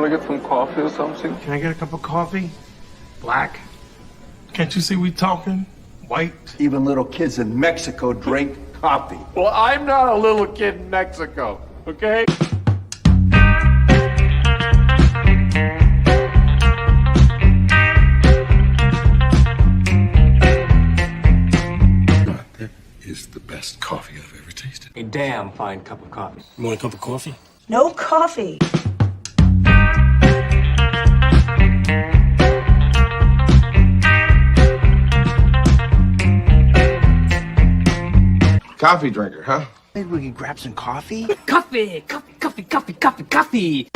want to get some coffee or something? Can I get a cup of coffee? Black? Can't you see we talking? White? Even little kids in Mexico drink coffee. Well, I'm not a little kid in Mexico, okay? That is the best coffee I've ever tasted. A damn fine cup of coffee. You want a cup of coffee? No coffee. Coffee drinker, huh? Maybe we could grab some coffee? Coffee! Coffee, coffee, coffee, coffee, coffee!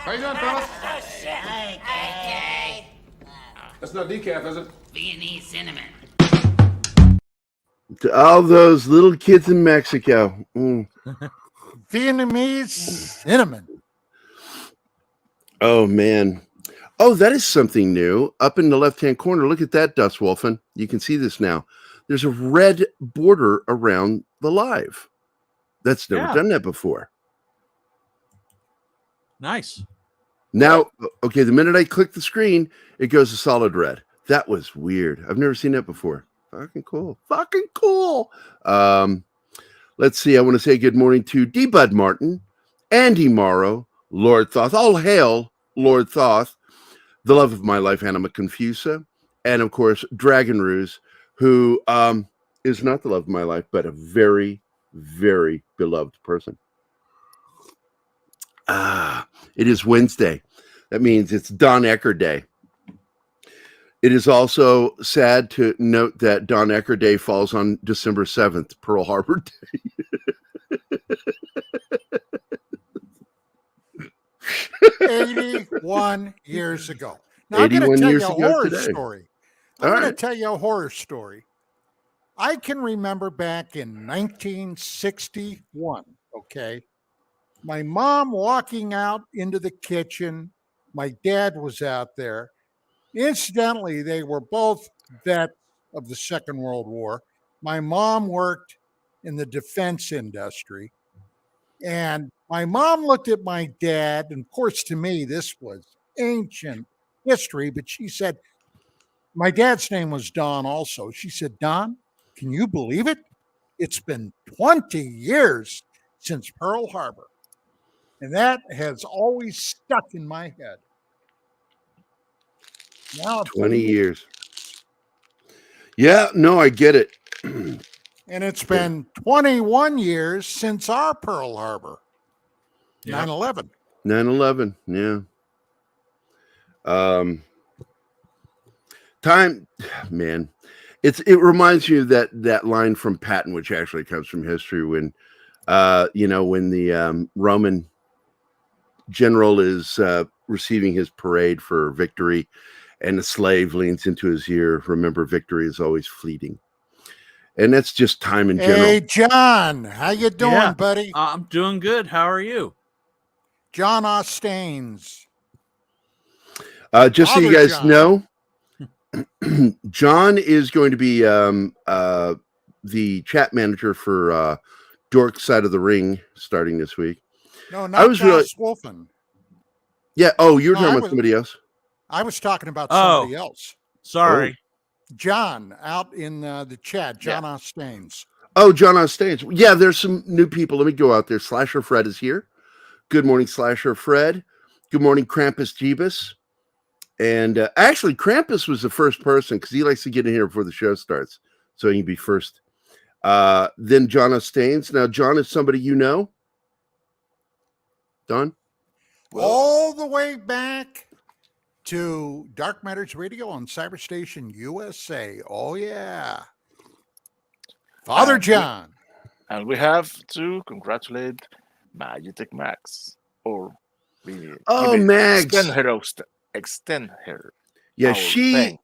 How you doing, fellas? That's not decaf, is it? Viennese cinnamon. To all those little kids in Mexico. Vietnamese cinnamon. Oh, man. Oh, that is something new. Up in the left-hand corner, look at that, Dust Wolfen. You can see this now. There's a red border around the live. That's never done that before. Nice. Now, okay, the minute I click the screen, it goes to solid red. That was weird. I've never seen that before. Fucking cool. Fucking cool. Let's see. I want to say good morning to D. Bud Martin, Andy Morrow, Lord Thoth. All hail, Lord Thoth, the love of my life, Anima Confusa, and of course, Dragon Ruse, who is not the love of my life, but a very, very beloved person. It is Wednesday. That means it's Don Ecker Day. It is also sad to note that Don Ecker Day falls on December 7th, Pearl Harbor Day. 81 years ago. Now, I'm going to tell you a horror story. I'm going to tell you a horror story. I can remember back in 1961, okay? My mom walking out into the kitchen. My dad was out there. Incidentally, they were both vets of the Second World War. My mom worked in the defense industry. And my mom looked at my dad, and of course, to me, this was ancient history, but she said, my dad's name was Don also. She said, Don, can you believe it? It's been 20 years since Pearl Harbor. And that has always stuck in my head. Now 20 years. Yeah, no, I get it. And it's been 21 years since our Pearl Harbor. 9/11. 9/11, yeah. Time, man. It reminds you of that line from Patton, which actually comes from history, when when the Roman general is receiving his parade for victory, and the slave leans into his ear, remember, victory is always fleeting. And that's just time in general. Hey, John, how you doing, buddy? I'm doing good. How are you? John Ostaines. Just so you guys know, John is going to be the chat manager for Dork Side of the Ring starting this week. No, not Josh Wolfen. Yeah. Oh, you were talking about somebody else. I was talking about somebody else. Sorry. John out in the chat. John Ostaines. Oh, John Ostaines. Yeah, there's some new people. Let me go out there. Slasher Fred is here. Good morning, Slasher Fred. Good morning, Krampus Jeebus. And actually, Krampus was the first person because he likes to get in here before the show starts, so he can be first. Then John Ostaines. Now, John is somebody you know. Don? All the way back to Dark Matters Radio on Cyberstation USA. Oh, yeah. Father John. And we have to congratulate Magitech Max. Or Max. Extend her. Yeah, she.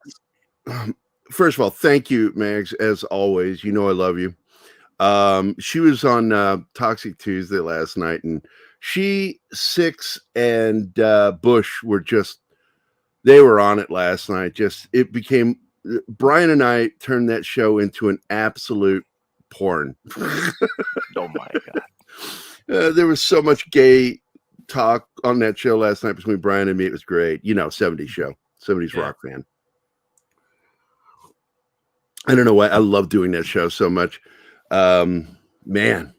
First of all, thank you, Max, as always. You know I love you. She was on Toxic Tuesday last night, and she, Six, and Bush were just They were on it last night. It became, Brian and I turned that show into an absolute porn. Oh my God. There was so much gay talk on that show last night between Brian and me. It was great. 70s show, 70s rock fan. I don't know why I love doing that show so much. Man,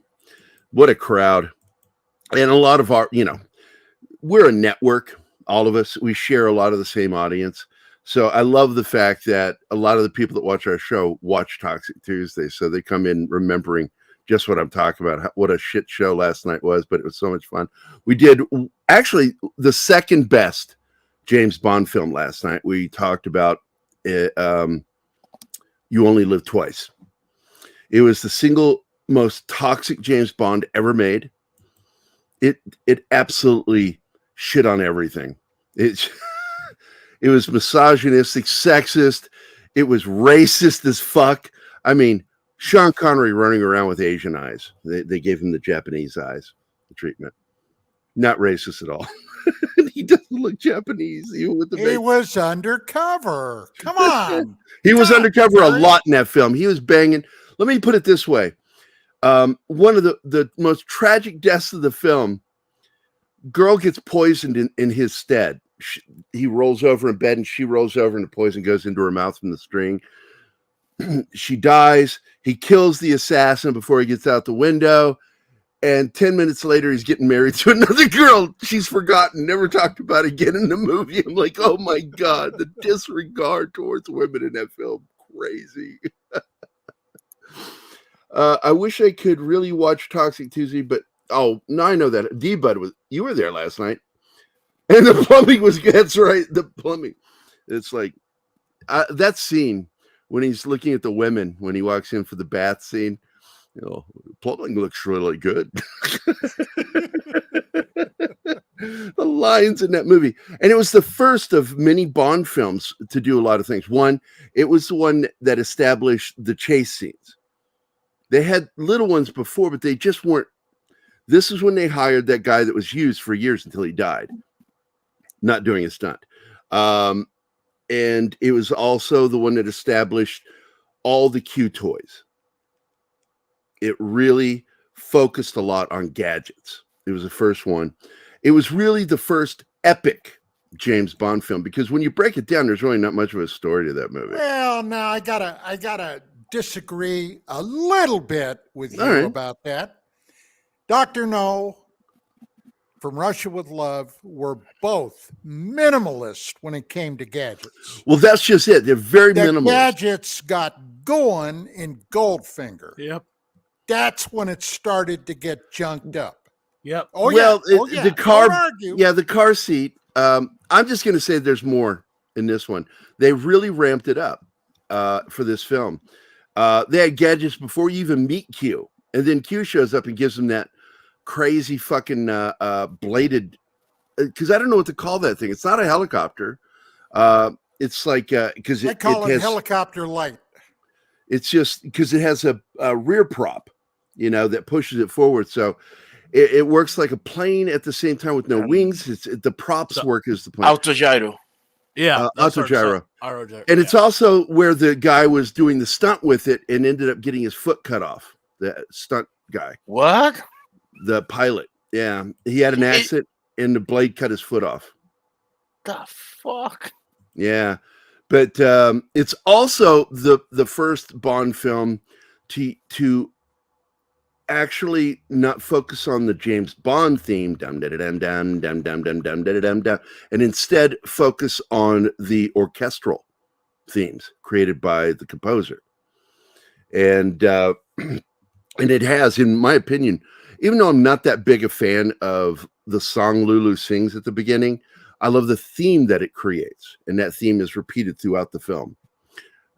what a crowd. And a lot of our, we're a network, all of us. We share a lot of the same audience. So I love the fact that a lot of the people that watch our show watch Toxic Tuesday. So they come in remembering just what I'm talking about, what a shit show last night was, but it was so much fun. We did actually the second best James Bond film last night. We talked about You Only Live Twice. It was the single most toxic James Bond ever made. It absolutely shit on everything. It was misogynistic, sexist. It was racist as fuck. I mean, Sean Connery running around with Asian eyes. They gave him the Japanese eyes, the treatment. Not racist at all. He doesn't look Japanese, even with the He was undercover. Come on. He was undercover a lot in that film. He was banging. Let me put it this way. One of the most tragic deaths of the film, girl gets poisoned in his stead. He rolls over in bed and she rolls over and the poison goes into her mouth from the string. She dies. He kills the assassin before he gets out the window. And 10 minutes later, he's getting married to another girl she's forgotten, never talked about again in the movie. I'm like, oh my God, the disregard towards women in that film. Crazy. I wish I could really watch Toxic Tuesday, but now I know that. D-Bud, you were there last night. And the plumbing was, that's right, the plumbing. It's like, that scene when he's looking at the women, when he walks in for the bath scene, plumbing looks really good. The lines in that movie. And it was the first of many Bond films to do a lot of things. One, it was the one that established the chase scenes. They had little ones before, but they just weren't. This is when they hired that guy that was used for years until he died, not doing a stunt. And it was also the one that established all the Q toys. It really focused a lot on gadgets. It was the first one. It was really the first epic James Bond film, because when you break it down, there's really not much of a story to that movie. Well, now I gotta disagree a little bit with you about that. Dr. No from Russia with Love were both minimalist when it came to gadgets. Well, that's just it. They're very minimalist. Gadgets got going in Goldfinger. Yep. That's when it started to get junked up. Yep. Oh, well, yeah. The car, the car seat. I'm just going to say there's more in this one. They really ramped it up for this film. They had gadgets before you even meet Q. And then Q shows up and gives them that crazy fucking bladed, because I don't know what to call that thing. It's not a helicopter. It's like, because I call it helicopter light. It's just because it has a rear prop, that pushes it forward. So it works like a plane at the same time with no wings. The props work as the plane. Autogyro. Yeah. Autogyro. And it's also where the guy was doing the stunt with it and ended up getting his foot cut off. The stunt guy. What? The pilot. Yeah. He had an accident and the blade cut his foot off. The fuck? Yeah. But it's also the first Bond film to actually not focus on the James Bond theme, dum dum dum dum dum dum dum dum dum dum, and instead focus on the orchestral themes created by the composer. And it has, in my opinion, even though I'm not that big a fan of the song Lulu sings at the beginning, I love the theme that it creates, and that theme is repeated throughout the film.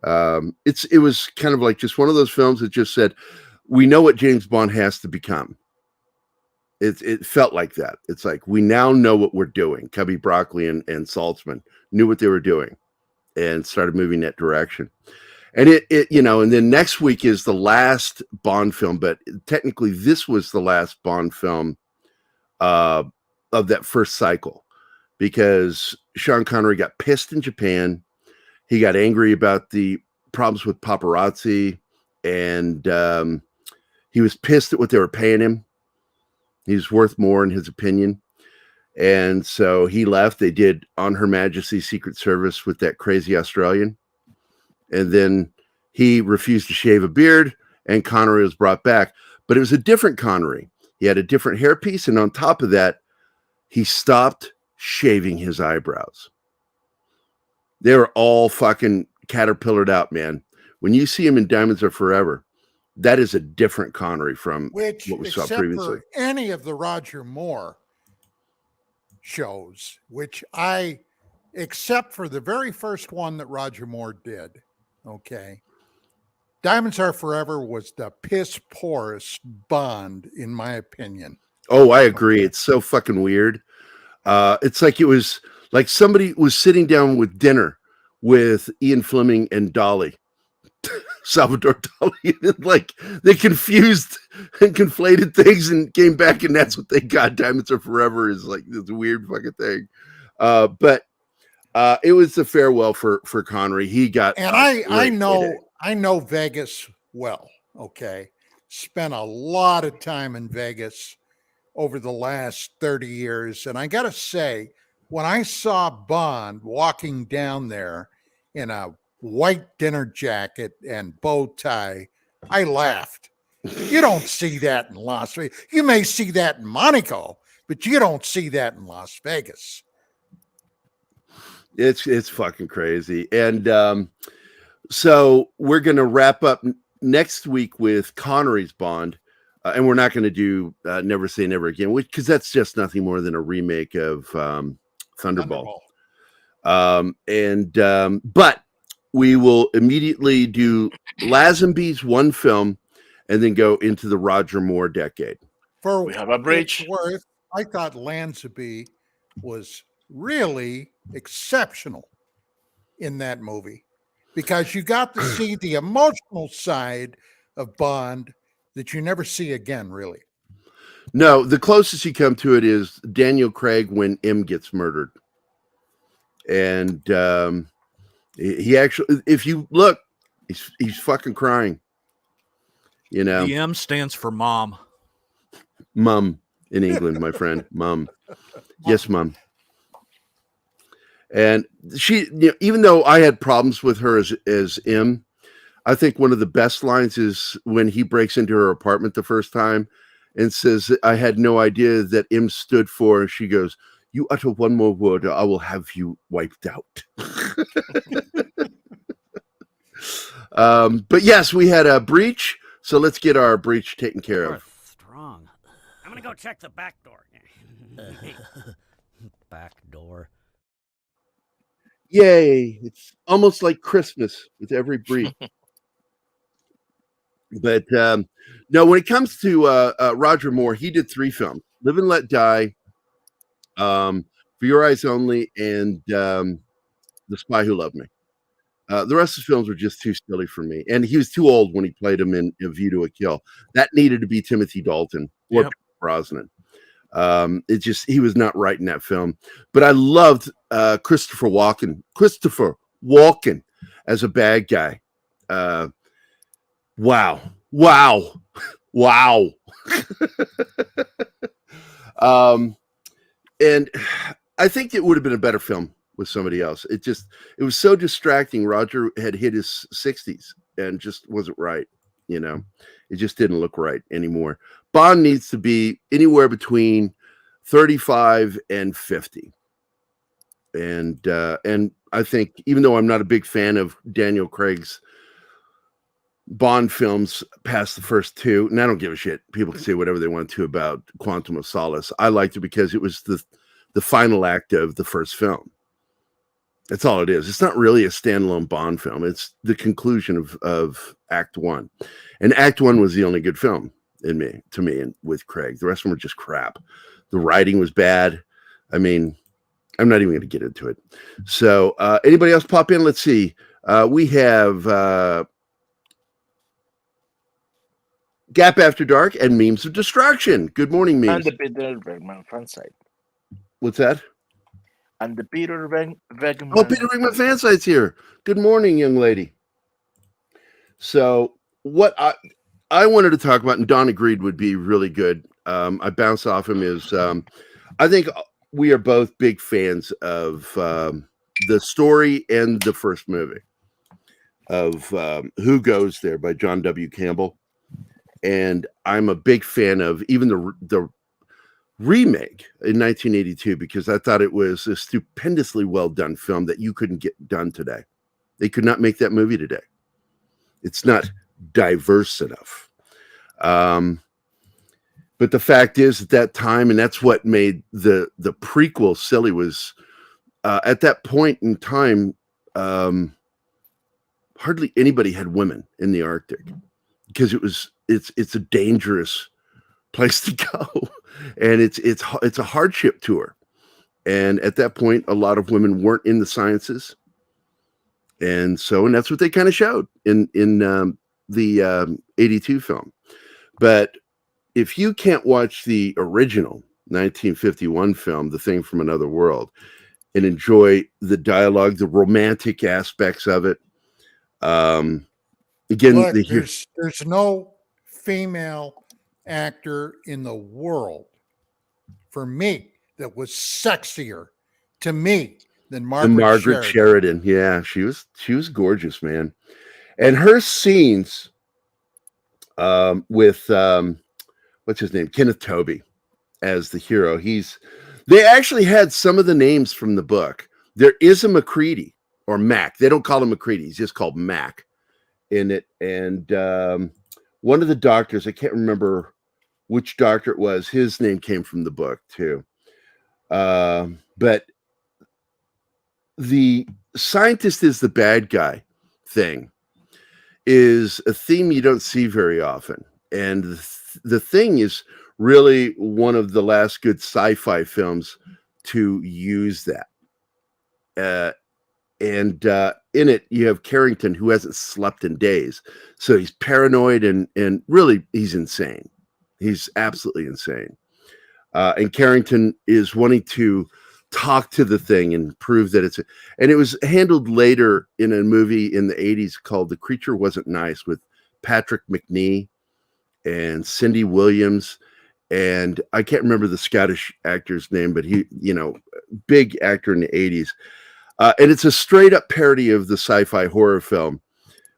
It was kind of like just one of those films that just said, we know what James Bond has to become. It felt like that. It's like, we now know what we're doing. Cubby Broccoli and Saltzman knew what they were doing and started moving that direction. And and then next week is the last Bond film, but technically this was the last Bond film of that first cycle, because Sean Connery got pissed in Japan. He got angry about the problems with paparazzi, and he was pissed at what they were paying him. He's worth more in his opinion. And so he left. They did On Her Majesty's Secret Service with that crazy Australian. And then he refused to shave a beard, and Connery was brought back. But it was a different Connery. He had a different hairpiece, and on top of that, he stopped shaving his eyebrows. They were all fucking caterpillared out, man. When you see him in Diamonds Are Forever, that is a different Connery from what we saw previously. For any of the Roger Moore shows, except for the very first one that Roger Moore did, okay, Diamonds Are Forever was the piss poorest Bond, in my opinion. Oh, I agree. It's so fucking weird. It's like it was like somebody was sitting down with dinner with Ian Fleming and Dolly, Salvador Dali. Like they confused and conflated things and came back, and that's what they got. Diamonds Are Forever is like this weird fucking thing. But it was a farewell for Connery. He got, and I know Vegas well. Okay, spent a lot of time in Vegas over the last 30 years, and I gotta say, when I saw Bond walking down there in a white dinner jacket and bow tie, I laughed. You don't see that in Las Vegas. You may see that in Monaco, but you don't see that in Las Vegas. It's fucking crazy. And so we're going to wrap up next week with Connery's Bond. And we're not going to do Never Say Never Again, because that's just nothing more than a remake of Thunderball. But we will immediately do Lazenby's one film and then go into the Roger Moore decade. We have a bridge. I thought Lazenby was really exceptional in that movie because you got to see the emotional side of Bond that you never see again, really. No, the closest you come to it is Daniel Craig when M gets murdered. And he actually, if you look, he's fucking crying. You know, The M stands for mom. Mum in England, my friend. Mum. Yes, mum. And she, you know, even though I had problems with her as M, I think one of the best lines is when he breaks into her apartment the first time and says, I had no idea that M stood for, and she goes, you utter one more word or I will have you wiped out. But yes, we had a breach. So let's get our breach taken care of. Strong. I'm gonna go check the back door. Back door. Yay. It's almost like Christmas with every breach. But no, when it comes to Roger Moore, he did 3 films: Live and Let Die, For Your Eyes Only, and The Spy Who Loved Me. The rest of the films were just too silly for me. And he was too old when he played him in A View to a Kill. That needed to be Timothy Dalton or Brosnan. He was not right in that film. But I loved Christopher Walken as a bad guy. Wow. And I think it would have been a better film with somebody else. It was so distracting. Roger had hit his 60s and just wasn't right. You know, it just didn't look right anymore. Bond needs to be anywhere between 35 and 50. And I think, even though I'm not a big fan of Daniel Craig's Bond films past the first 2, and I don't give a shit. People can say whatever they want to about Quantum of Solace. I liked it because it was the final act of the first film. That's all it is. It's not really a standalone Bond film. It's the conclusion of Act 1. And Act 1 was the only good film to me, and with Craig. The rest of them were just crap. The writing was bad. I mean, I'm not even going to get into it. So anybody else pop in? Let's see. We have Gap After Dark and Memes of Destruction. Good morning, Memes. And the Peter Bergman fan site. What's that? And the Peter Vegeman. Oh, Peter Venkman fan site's here. Good morning, young lady. So what I wanted to talk about, and Don agreed would be really good. I bounced off him is I think we are both big fans of the story and the first movie of Who Goes There by John W. Campbell. And I'm a big fan of even the remake in 1982 because I thought it was a stupendously well done film that you couldn't get done today. They could not make that movie today. It's not diverse enough. But the fact is at that time, and that's what made the prequel silly, was at that point in time, hardly anybody had women in the Arctic because it's a dangerous place to go, and it's a hardship tour. And at that point, a lot of women weren't in the sciences, and that's what they kind of showed in the 82 film. But if you can't watch the original 1951 film, The Thing from Another World, and enjoy the dialogue, the romantic aspects of it, again, look, there's no female actor in the world for me that was sexier to me than Margaret Sheridan. Yeah, she was gorgeous, man. And her scenes with what's his name, Kenneth Tobey, as the hero. They actually had some of the names from the book. There is a MacReady or Mac. They don't call him MacReady. He's just called Mac in it. And one of the doctors, I can't remember which doctor it was. His name came from the book too. But the scientist is the bad guy thing is a theme you don't see very often. And the Thing is really one of the last good sci-fi films to use that. And in it, you have Carrington, who hasn't slept in days. So he's paranoid and really he's insane. He's absolutely insane. And Carrington is wanting to talk to the Thing and prove that and it was handled later in a movie in the 80s called The Creature Wasn't Nice with Patrick Macnee and Cindy Williams. And I can't remember the Scottish actor's name, but he, big actor in the 80s. And it's a straight up parody of the sci-fi horror film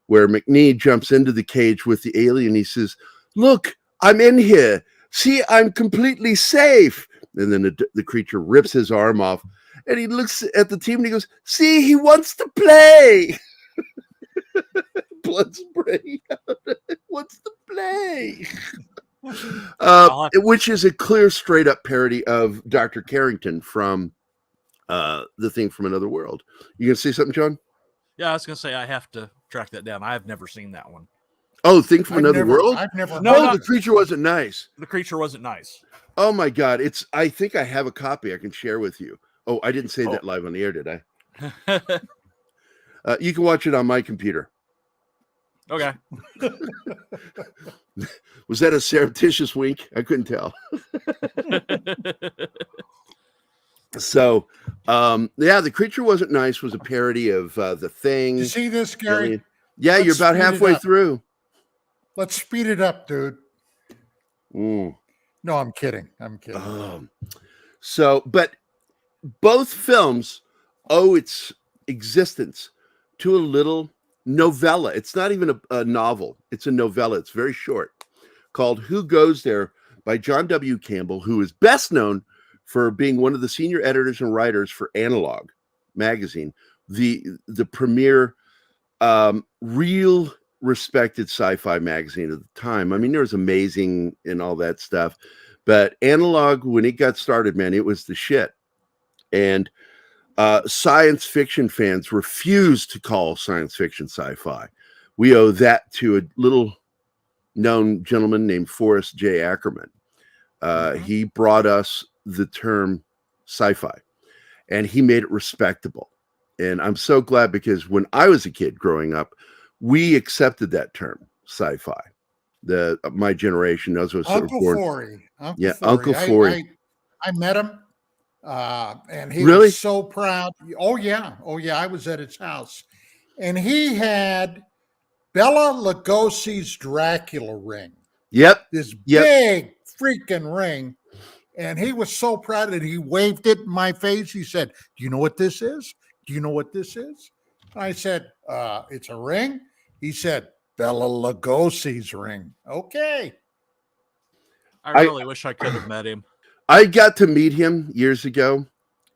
where Macnee jumps into the cage with the alien. He says, "Look, I'm in here. See, I'm completely safe." And then the creature rips his arm off and he looks at the team and he goes, "See, he wants to play." Blood spray. Wants to play. Which is a clear, straight up parody of Dr. Carrington from The Thing from Another World. You gonna say something, John? Yeah, I was gonna say I have to track that down. I've never seen that one. Oh, Thing from Another World? I've never. No, The Creature Wasn't Nice. The Creature Wasn't Nice. Oh my God! I think I have a copy I can share with you. Oh, I didn't say that live on the air, did I? You can watch it on my computer. Okay. Was that a surreptitious wink? I couldn't tell. So, The Creature Wasn't Nice was a parody of The Thing. You see this, Gary? Yeah, you're about halfway through. Let's speed it up, dude. Mm. No, I'm kidding. But both films owe its existence to a little novella. It's not even a novel. It's a novella. It's very short, called Who Goes There by John W. Campbell, who is best known for being one of the senior editors and writers for Analog magazine, the premier real respected sci-fi magazine at the time. I mean, there was Amazing and all that stuff, but Analog, when it got started, man, it was the shit. And science fiction fans refused to call science fiction sci-fi. We owe that to a little known gentleman named Forrest J. Ackerman. He brought us the term sci-fi and he made it respectable. And I'm so glad because when I was a kid growing up, we accepted that term sci-fi. My generation, those who were Uncle born. Forey. Uncle Forey. I met him. And he Really? was so proud. Oh yeah, I was at his house, and he had Bela Lugosi's Dracula ring. Yep. This Yep. big freaking ring. And he was so proud that he waved it in my face. He said, "Do you know what this is? Do you know what this is?" I said, "It's a ring." He said, "Bela Lugosi's ring." Okay. I really wish I could have met him. I got to meet him years ago,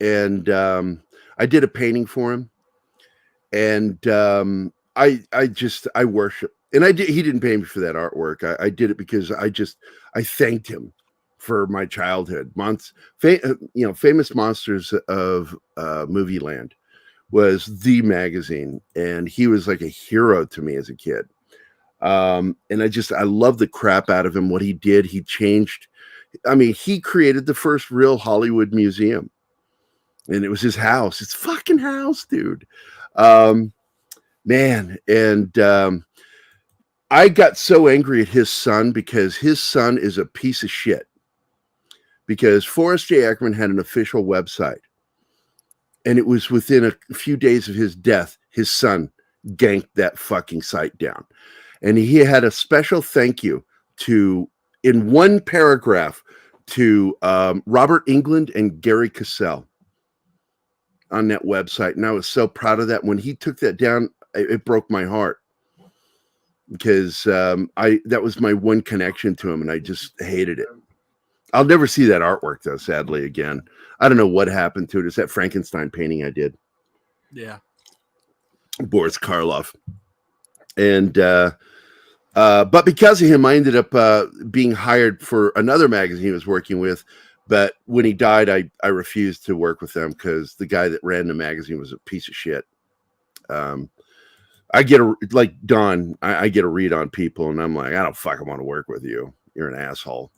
and I did a painting for him. And I worship, and he didn't pay me for that artwork. I did it because I thanked him for my childhood. Famous Monsters of Movie Land was the magazine, and he was like a hero to me as a kid. And I love the crap out of him. What he did, he changed. I mean, he created the first real Hollywood museum, and it was his house. It's fucking house, dude. Man, and I got so angry at his son because his son is a piece of shit. Because Forrest J. Ackerman had an official website, and it was within a few days of his death, his son ganked that fucking site down. And he had a special thank you in one paragraph to Robert England and Gerry Cassell on that website. And I was so proud of that. When he took that down, it broke my heart, because that was my one connection to him, and I just hated it. I'll never see that artwork, though, sadly, again. I don't know what happened to it. It's that Frankenstein painting I did. Yeah. Boris Karloff. And but because of him, I ended up being hired for another magazine he was working with. But when he died, I refused to work with them because the guy that ran the magazine was a piece of shit. I get like Don, I get a read on people, and I'm like, I don't fucking want to work with you. You're an asshole.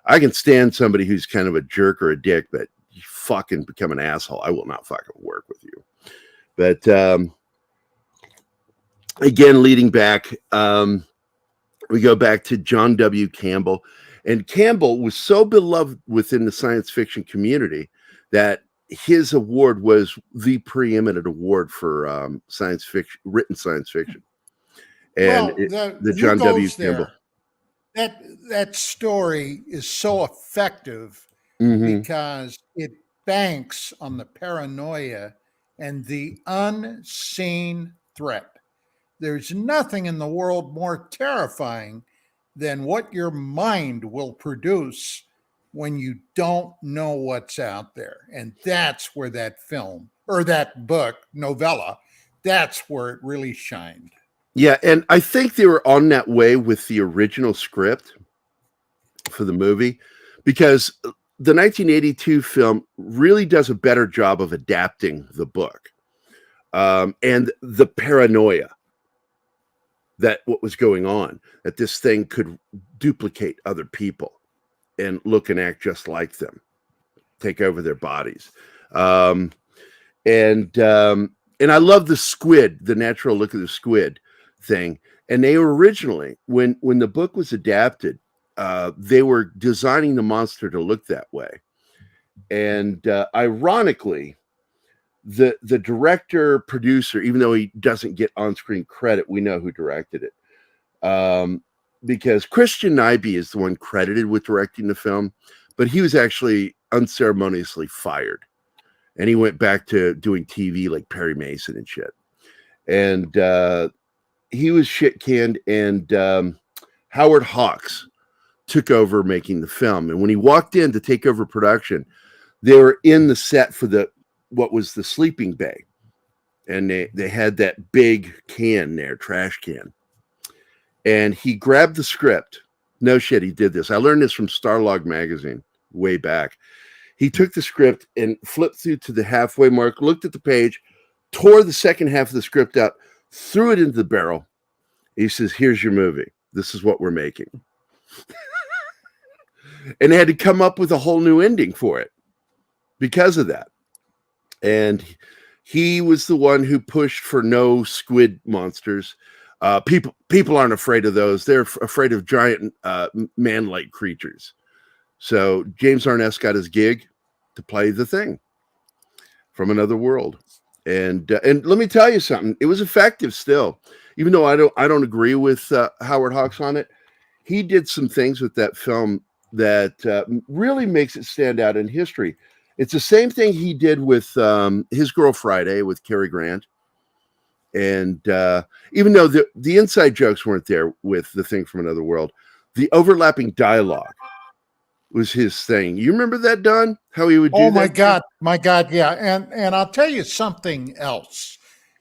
I can stand somebody who's kind of a jerk or a dick, but you fucking become an asshole, I will not fucking work with you. But again, leading back, we go back to John W. Campbell. And Campbell was so beloved within the science fiction community that his award was the preeminent award for science fiction, written science fiction. And the John W. Campbell. That story is so effective because it banks on the paranoia and the unseen threat. There's nothing in the world more terrifying than what your mind will produce when you don't know what's out there. And that's where that film or that book, novella, that's where it really shined. Yeah, and I think they were on that way with the original script for the movie, because the 1982 film really does a better job of adapting the book and the paranoia that what was going on, that this thing could duplicate other people and look and act just like them, take over their bodies. And I love the squid, the natural look of the squid thing. And they were originally, when the book was adapted, they were designing the monster to look that way. And ironically, the director, producer, even though he doesn't get on-screen credit, we know who directed it. Because Christian Nyby is the one credited with directing the film, but he was actually unceremoniously fired. And he went back to doing TV like Perry Mason and shit. And he was shit-canned, and Howard Hawks took over making the film. And when he walked in to take over production, they were in the set for what was the sleeping bay. And they had that big can there, trash can. And he grabbed the script. No shit, he did this. I learned this from Starlog magazine way back. He took the script and flipped through to the halfway mark, looked at the page, tore the second half of the script out, threw it into the barrel. He says, "Here's your movie. This is what we're making." And they had to come up with a whole new ending for it because of that. And he was the one who pushed for no squid monsters. People aren't afraid of those. They're afraid of giant man-like creatures. So James Arness got his gig, to play the Thing from another world. And let me tell you something, it was effective still, even though I don't agree with Howard Hawks on it. He did some things with that film that really makes it stand out in history. It's the same thing he did with His Girl Friday with Cary Grant. And even though the inside jokes weren't there with The Thing from Another World, the overlapping dialogue was his thing. You remember that, Don? How he would do that? Oh my God, yeah. And I'll tell you something else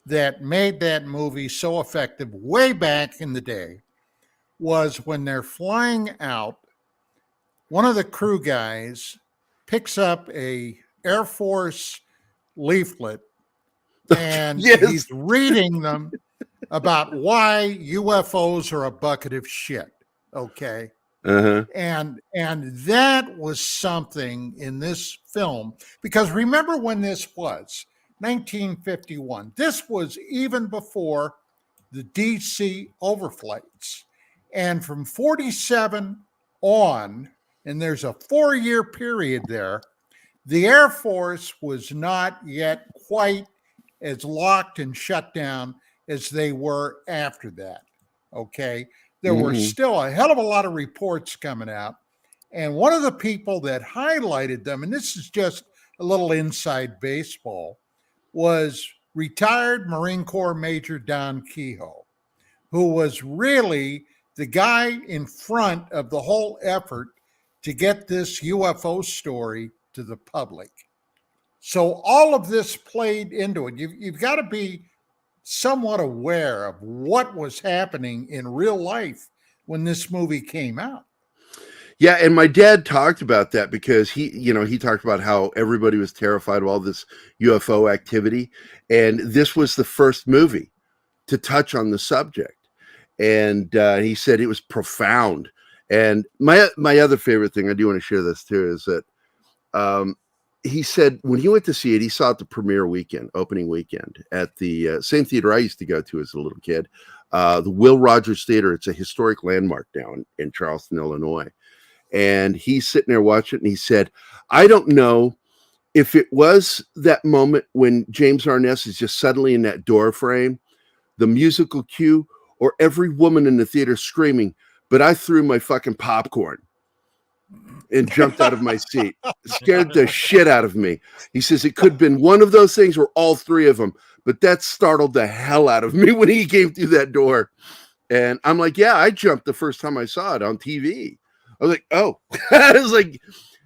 that made that movie so effective way back in the day was when they're flying out, one of the crew guys picks up a Air Force leaflet and he's reading them about why UFOs are a bucket of shit. Okay. Uh-huh. And that was something in this film, because remember when this was 1951. This was even before the DC overflights. And from 47 on, and there's a 4-year period there, the Air Force was not yet quite as locked and shut down as they were after that. Okay. There were still a hell of a lot of reports coming out. And one of the people that highlighted them, and this is just a little inside baseball, was retired Marine Corps Major Don Kehoe, who was really the guy in front of the whole effort to get this UFO story to the public. So all of this played into it. You've got to be somewhat aware of what was happening in real life when this movie came out. Yeah, and my dad talked about that because he talked about how everybody was terrified of all this UFO activity, and this was the first movie to touch on the subject. And he said it was profound. And my other favorite thing, I do want to share this too, is that he said when he went to see it, he saw it the premiere weekend, opening weekend, at the same theater I used to go to as a little kid, the Will Rogers Theater. It's a historic landmark down in Charleston, Illinois. And he's sitting there watching, and he said, I don't know if it was that moment when James Arness is just suddenly in that door frame, the musical cue, or every woman in the theater screaming, but I threw my fucking popcorn and jumped out of my seat. Scared the shit out of me. He says it could have been one of those things or all three of them, but that startled the hell out of me when he came through that door. And I'm like, yeah, I jumped the first time I saw it on TV. I was like, oh. I was like,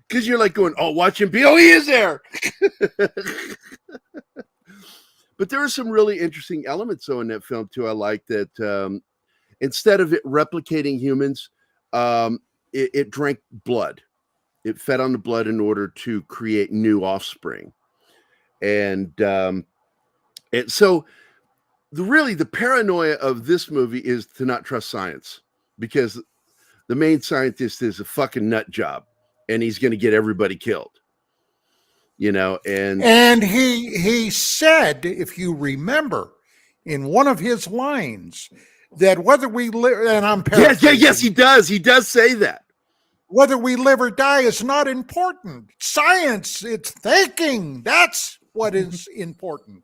because you're like going, oh, watch him be. Oh, he is there. But there are some really interesting elements, though, in that film, too. I like that instead of it replicating humans, it drank blood. It fed on the blood in order to create new offspring. And so the paranoia of this movie is to not trust science, because the main scientist is a fucking nut job and he's going to get everybody killed, and he said, if you remember, in one of his lines, that whether we live, and I'm paraphrasing, yes, he does say that. Whether we live or die is not important. Science, it's thinking. That's what is important.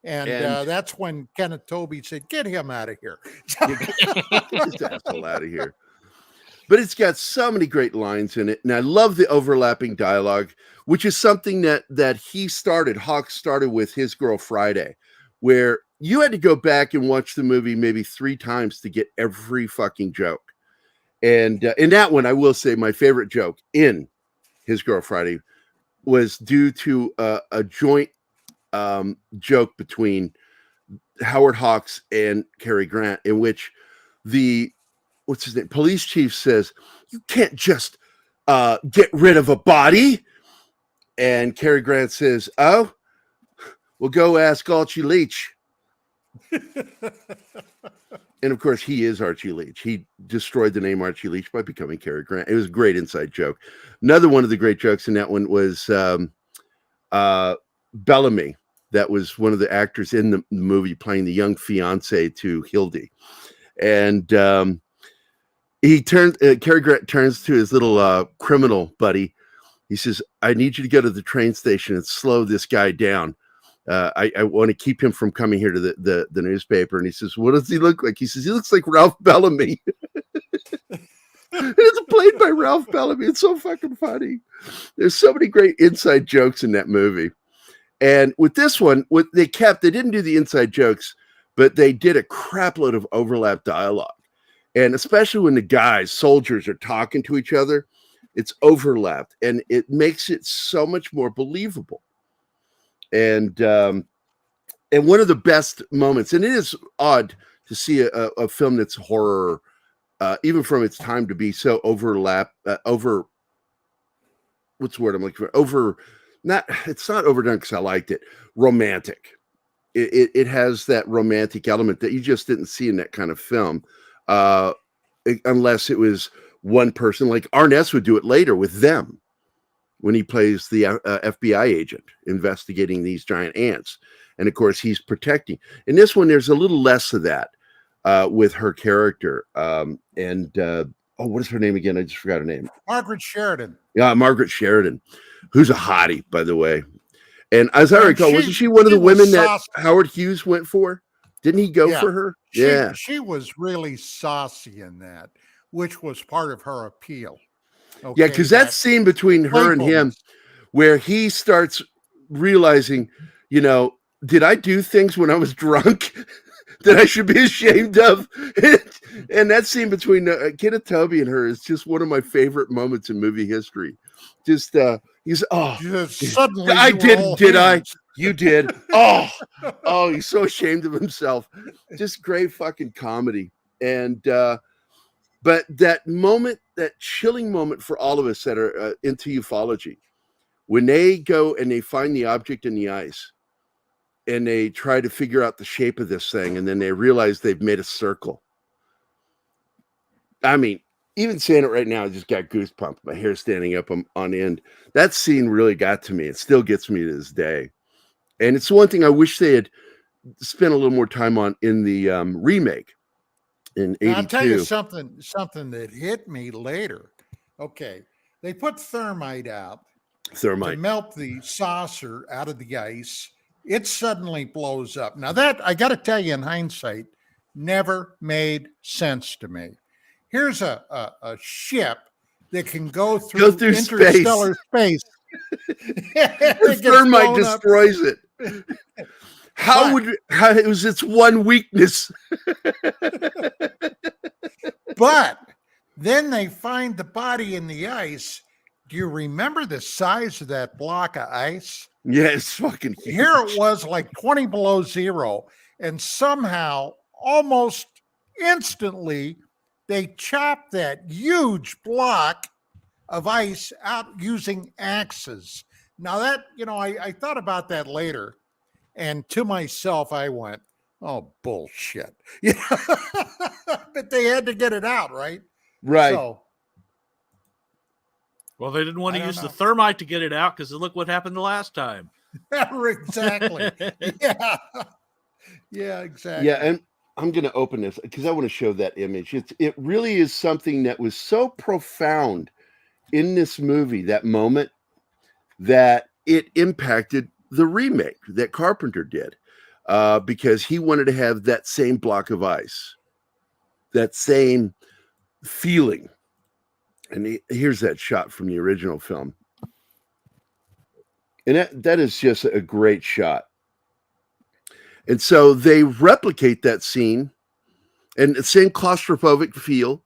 And that's when Kenneth Tobey said, get him out of here. Get this asshole out of here. But it's got so many great lines in it. And I love the overlapping dialogue, which is something that Hawks started with His Girl Friday, where you had to go back and watch the movie maybe 3 times to get every fucking joke. And in that one, I will say my favorite joke in His Girl Friday was due to a joint joke between Howard Hawks and Cary Grant, in which the police chief says, you can't just get rid of a body. And Cary Grant says, oh, well, go ask Archie Leach. And of course, he is Archie Leach. He destroyed the name Archie Leach by becoming Cary Grant. It was a great inside joke. Another one of the great jokes in that one was Bellamy. That was one of the actors in the movie playing the young fiance to Hildy. And Cary Grant turns to his little criminal buddy. He says, I need you to go to the train station and slow this guy down. I want to keep him from coming here to the newspaper. And he says, what does he look like? He says, he looks like Ralph Bellamy. It's played by Ralph Bellamy. It's so fucking funny. There's so many great inside jokes in that movie. And with this one, they didn't do the inside jokes, but they did a crap load of overlap dialogue. And especially when the soldiers are talking to each other, it's overlapped and it makes it so much more believable. And one of the best moments, and it is odd to see a film that's horror, even from its time, to be so it's not overdone because I liked it. Romantic. It has that romantic element that you just didn't see in that kind of film, unless it was one person. Like Arness would do it later with Them, when he plays the FBI agent investigating these giant ants. And of course, he's protecting. In this one, there's a little less of that with her character. What is her name again? I just forgot her name. Margaret Sheridan. Yeah, Margaret Sheridan, who's a hottie, by the way. And as I recall, wasn't she one of the women that Howard Hughes went for? Didn't he go for her? She was really saucy in that, which was part of her appeal. Okay, yeah, because that scene between her and him, where he starts realizing, did I do things when I was drunk that I should be ashamed of? And that scene between Kenneth Tobey and her is just one of my favorite moments in movie history. Just suddenly I didn't, did I? You did. He's so ashamed of himself. Just great fucking comedy. And but that moment, that chilling moment for all of us that are into ufology, when they go and they find the object in the ice and they try to figure out the shape of this thing, and then they realize they've made a circle. I mean, even saying it right now, I just got goosebumps. My hair standing up on end. That scene really got to me. It still gets me to this day. And it's one thing I wish they had spent a little more time on in the remake in 82. I'll tell you something that hit me later. Okay, they put thermite out to melt the saucer out of the ice. It suddenly blows up. Now that, I got to tell you in hindsight, never made sense to me. Here's a ship that can go through interstellar space. The thermite destroys it. How it was its one weakness. But then they find the body in the ice. Do you remember the size of that block of ice? Yeah, it's fucking huge. Here it was like 20 below zero, and somehow almost instantly they chopped that huge block of ice out using axes. Now that, I thought about that later, and to myself, I went, oh, bullshit. But they had to get it out, right? Right. So, well, they didn't want to use the thermite to get it out because look what happened the last time. Exactly. Yeah. Yeah, exactly. Yeah, and I'm going to open this because I want to show that image. It really is something that was so profound in this movie, that moment, that it impacted the remake that Carpenter did, because he wanted to have that same block of ice, that same feeling. And here's that shot from the original film. And that is just a great shot. And so they replicate that scene and the same claustrophobic feel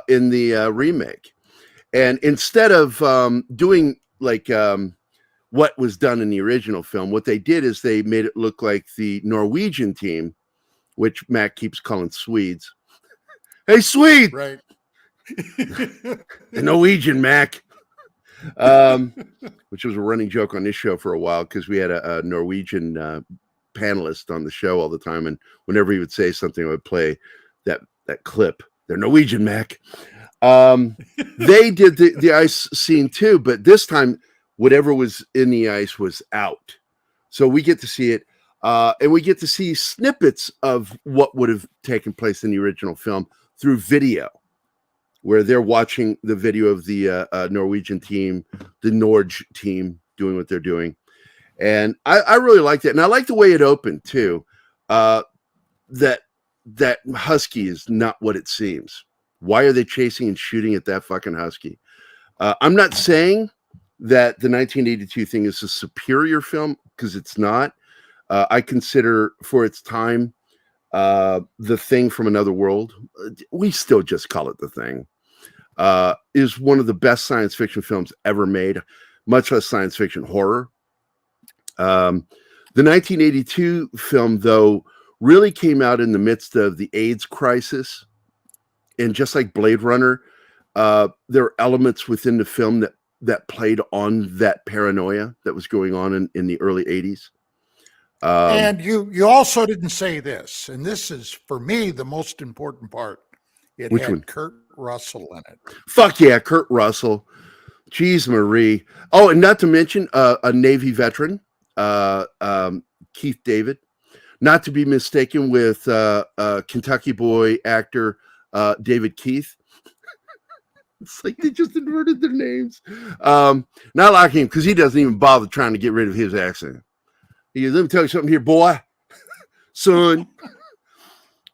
in the remake. And instead of doing like what was done in the original film, what they did is they made it look like the Norwegian team, which Mac keeps calling Swedes. Hey, Swede! Right. The Norwegian, Mac. Which was a running joke on this show for a while because we had a Norwegian panelist on the show all the time, and whenever he would say something, I would play that clip. They're Norwegian, Mac. They did the ice scene too, but this time whatever was in the ice was out, so we get to see it, and we get to see snippets of what would have taken place in the original film through video. where they're watching the video of the Norwegian team, the Norge team, doing what they're doing. And I really liked it. And I like the way it opened, too. That husky is not what it seems. Why are they chasing and shooting at that fucking husky? I'm not saying that the 1982 thing is a superior film, because it's not. I consider, for its time, The Thing from Another World, we still just call it The Thing, is one of the best science fiction films ever made, much less science fiction horror. The 1982 film, though, really came out in the midst of the AIDS crisis. And just like Blade Runner, there are elements within the film that played on that paranoia that was going on in the early 80s. And you also didn't say this, and this is, for me, the most important part. It Which had one? Kurt Russell in it. Fuck yeah, Kurt Russell. Jeez Marie. Oh, and not to mention a Navy veteran, Keith David. Not to be mistaken with Kentucky boy actor David Keith. It's like they just inverted their names. Not like him, because he doesn't even bother trying to get rid of his accent. He goes, let me tell you something here, boy, son.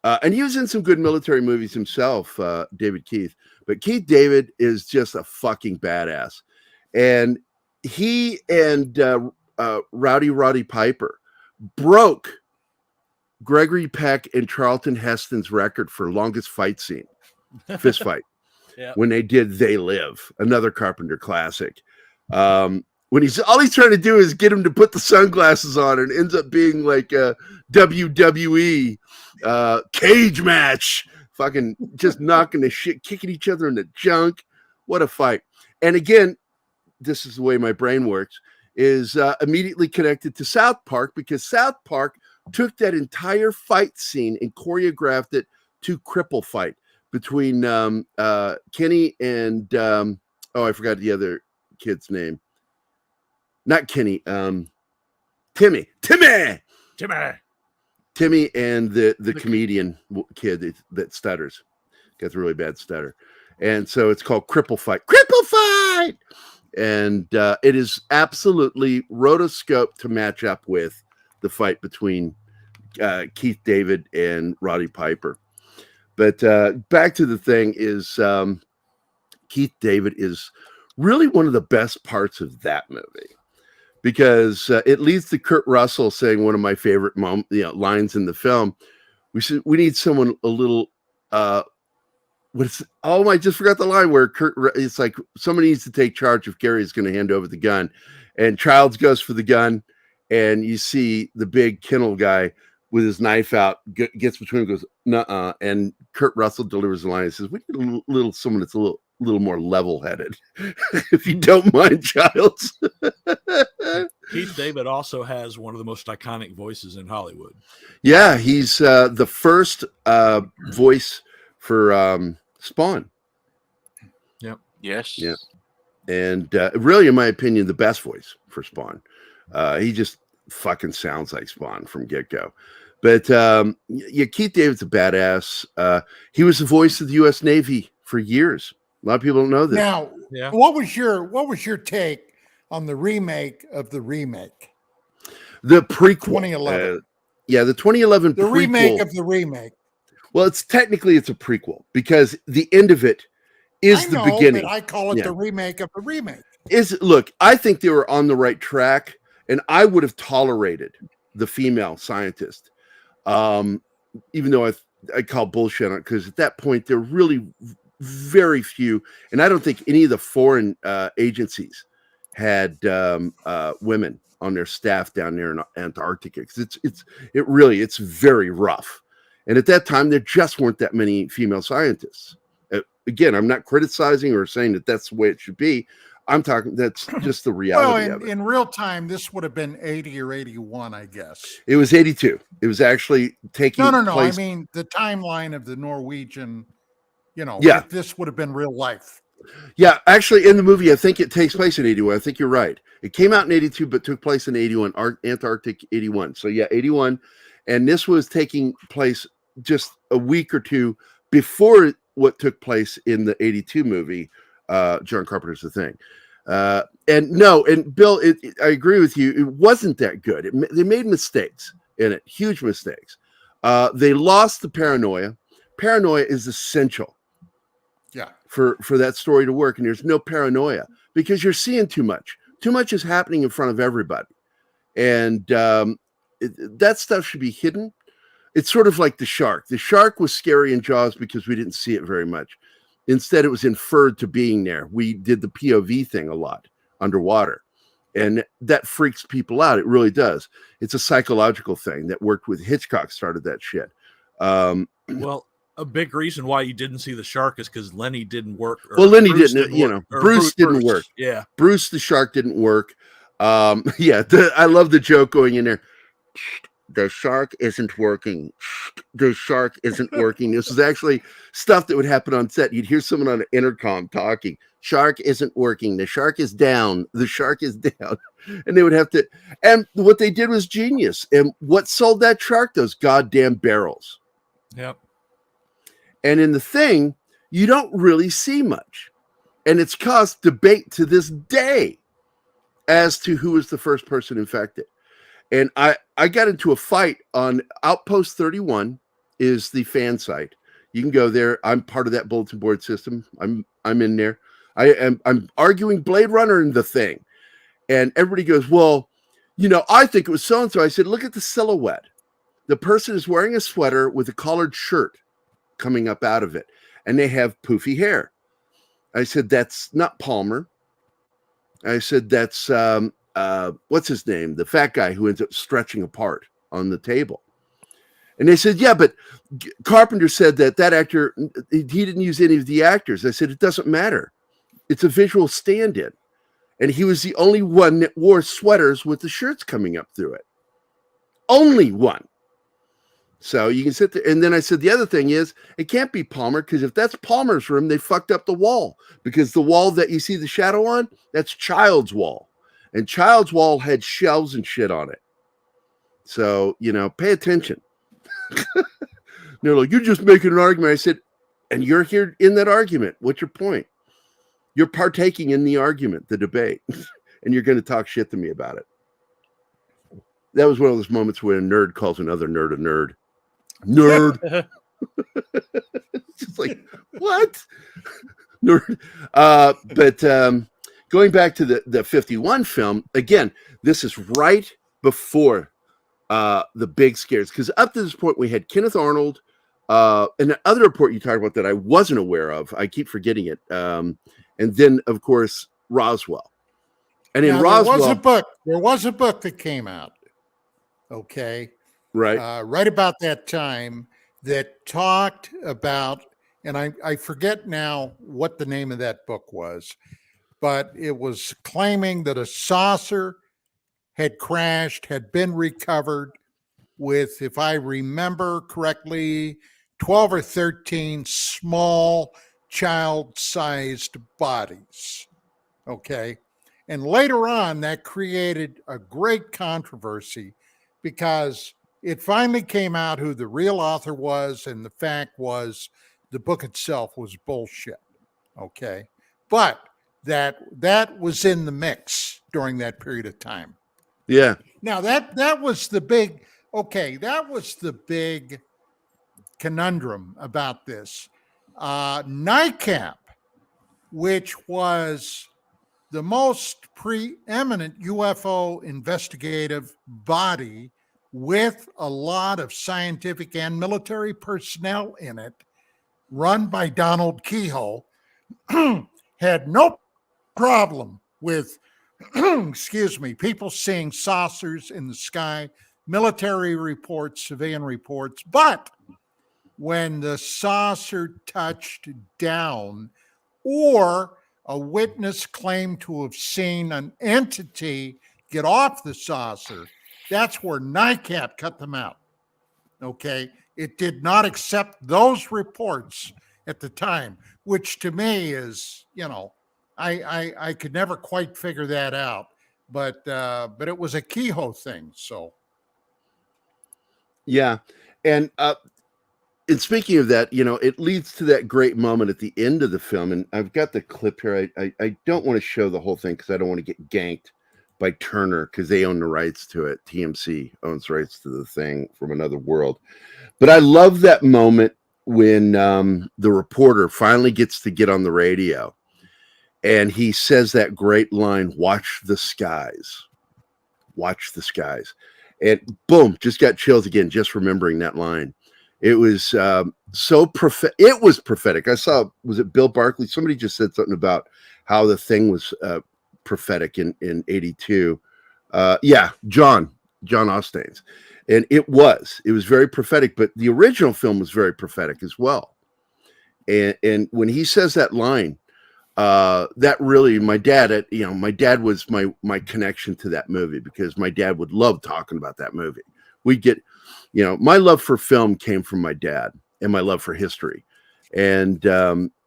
And he was in some good military movies himself, David Keith. But Keith David is just a fucking badass. And he and Roddy Piper broke Gregory Peck and Charlton Heston's record for longest fight scene, fist fight. Yeah. When they did They Live, another Carpenter classic. When all he's trying to do is get him to put the sunglasses on, and ends up being like a WWE cage match, fucking just knocking the shit, kicking each other in the junk. What a fight. And again, this is the way my brain works, is immediately connected to South Park, because South Park took that entire fight scene and choreographed it to cripple fight between Kenny and I forgot the other kid's name. Not Kenny, Timmy and the comedian kid that stutters, got the really bad stutter, and so it's called Cripple Fight, and it is absolutely rotoscoped to match up with the fight between Keith David and Roddy Piper. But back to the thing is, Keith David is really one of the best parts of that movie, because it leads to Kurt Russell saying one of my favorite lines in the film. We need someone a little. I just forgot the line where it's like, somebody needs to take charge if Gerry is going to hand over the gun, and Childs goes for the gun, and you see the big kennel guy with his knife out, gets between them, goes, nuh-uh. And Kurt Russell delivers the line and says, we need someone that's a little more level-headed, if you don't mind, Childs. Keith David also has one of the most iconic voices in Hollywood. Yeah, he's the first voice for Spawn. Yep. Yes. Yeah. And really, in my opinion, the best voice for Spawn. He just fucking sounds like Spawn from get-go. But Keith David's a badass. He was the voice of the U.S. Navy for years. A lot of people don't know this. Now, what was your take on the remake of the remake? The prequel. 2011. The 2011 the prequel. Remake of the remake. Well, it's a prequel, because the end of it is the beginning. But I call it the remake of the remake. Look, I think they were on the right track, and I would have tolerated the female scientist, even though I call bullshit on it, because at that point there were really very few, and I don't think any of the foreign agencies had women on their staff down there in Antarctica, because it's very rough. And at that time, there just weren't that many female scientists. Again, I'm not criticizing or saying that that's the way it should be. I'm talking, that's just the reality of it. In real time, this would have been 80 or 81, I guess. It was 82. It was actually taking No. place. I mean, the timeline of the Norwegian, if this would have been real life. Yeah, actually, in the movie, I think it takes place in 81. I think you're right. It came out in 82, but took place in 81, Antarctic 81. So, 81. And this was taking place just a week or two before what took place in the 82 movie, John Carpenter's The Thing. And Bill, I agree with you. It wasn't that good. They made mistakes in it, huge mistakes. They lost the paranoia. Paranoia is essential. Yeah. For that story to work, and there's no paranoia because you're seeing too much. Too much is happening in front of everybody, and that stuff should be hidden. It's sort of like the shark. The shark was scary in Jaws because we didn't see it very much. Instead, it was inferred to being there. We did the POV thing a lot underwater, and that freaks people out. It really does. It's a psychological thing that worked with Hitchcock. Started that shit. Well, a big reason why you didn't see the shark is because Lenny didn't work. Lenny didn't. Bruce didn't work. Yeah, Bruce the shark didn't work. I love the joke going in there. The shark isn't working. The shark isn't working. This is actually stuff that would happen on set. You'd hear someone on an intercom talking. Shark isn't working. The shark is down. The shark is down. And they would have to. And what they did was genius. And what sold that shark? Those goddamn barrels. Yep. And in The Thing, you don't really see much. And it's caused debate to this day as to who was the first person infected. And I got into a fight on Outpost 31 is the fan site. You can go there. I'm part of that bulletin board system. I'm in there. I'm arguing Blade Runner and The Thing. And everybody goes, well, I think it was so-and-so. I said, look at the silhouette. The person is wearing a sweater with a collared shirt coming up out of it. And they have poofy hair. I said, that's not Palmer. I said, that's, what's his name? The fat guy who ends up stretching apart on the table. And they said, yeah, but Carpenter said that actor, he didn't use any of the actors. I said, it doesn't matter. It's a visual stand-in. And he was the only one that wore sweaters with the shirts coming up through it. Only one. So you can sit there. And then I said, the other thing is, it can't be Palmer, because if that's Palmer's room, they fucked up the wall. Because the wall that you see the shadow on, that's Child's wall. And Child's wall had shelves and shit on it. So, pay attention. They're like, you're just making an argument. I said, and you're here in that argument. What's your point? You're partaking in the argument, the debate, and you're going to talk shit to me about it. That was one of those moments where a nerd calls another nerd a nerd. Nerd. It's just like, what? Nerd. But going back to the 51 film, again, this is right before the big scares. Because up to this point, we had Kenneth Arnold, and the other report you talked about that I wasn't aware of. I keep forgetting it. And then, of course, Roswell. And in Roswell, there was a book that came out. Okay. Right. Right about that time that talked about, and I forget now what the name of that book was, but it was claiming that a saucer had crashed, had been recovered with, if I remember correctly, 12 or 13 small child-sized bodies. Okay. And later on, that created a great controversy because it finally came out who the real author was, and the fact was the book itself was bullshit. Okay. But that was in the mix during that period of time. Yeah. Now that was the big conundrum about this. NICAP, which was the most preeminent UFO investigative body with a lot of scientific and military personnel in it, run by Donald Keyhoe, had no problem with, people seeing saucers in the sky, military reports, civilian reports. But when the saucer touched down or a witness claimed to have seen an entity get off the saucer, that's where NICAP cut them out. Okay. It did not accept those reports at the time, which to me is, I could never quite figure that out, but it was a Keyhoe thing. So. Yeah. And and speaking of that, it leads to that great moment at the end of the film. And I've got the clip here. I don't want to show the whole thing because I don't want to get ganked by Turner because they own the rights to it. TMC owns rights to the thing from another world. But I love that moment when the reporter finally gets to get on the radio and he says that great line, "Watch the skies. Watch the skies." And boom, just got chills again, just remembering that line. It was so prophetic. It was prophetic. I saw, was it Bill Barkley? Somebody just said something about how the thing was prophetic in 82. Yeah, John Ostanes. And it was very prophetic, but the original film was very prophetic as well. And when he says that line, that really, my dad was my connection to that movie because my dad would love talking about that movie. We'd get, my love for film came from my dad and my love for history. And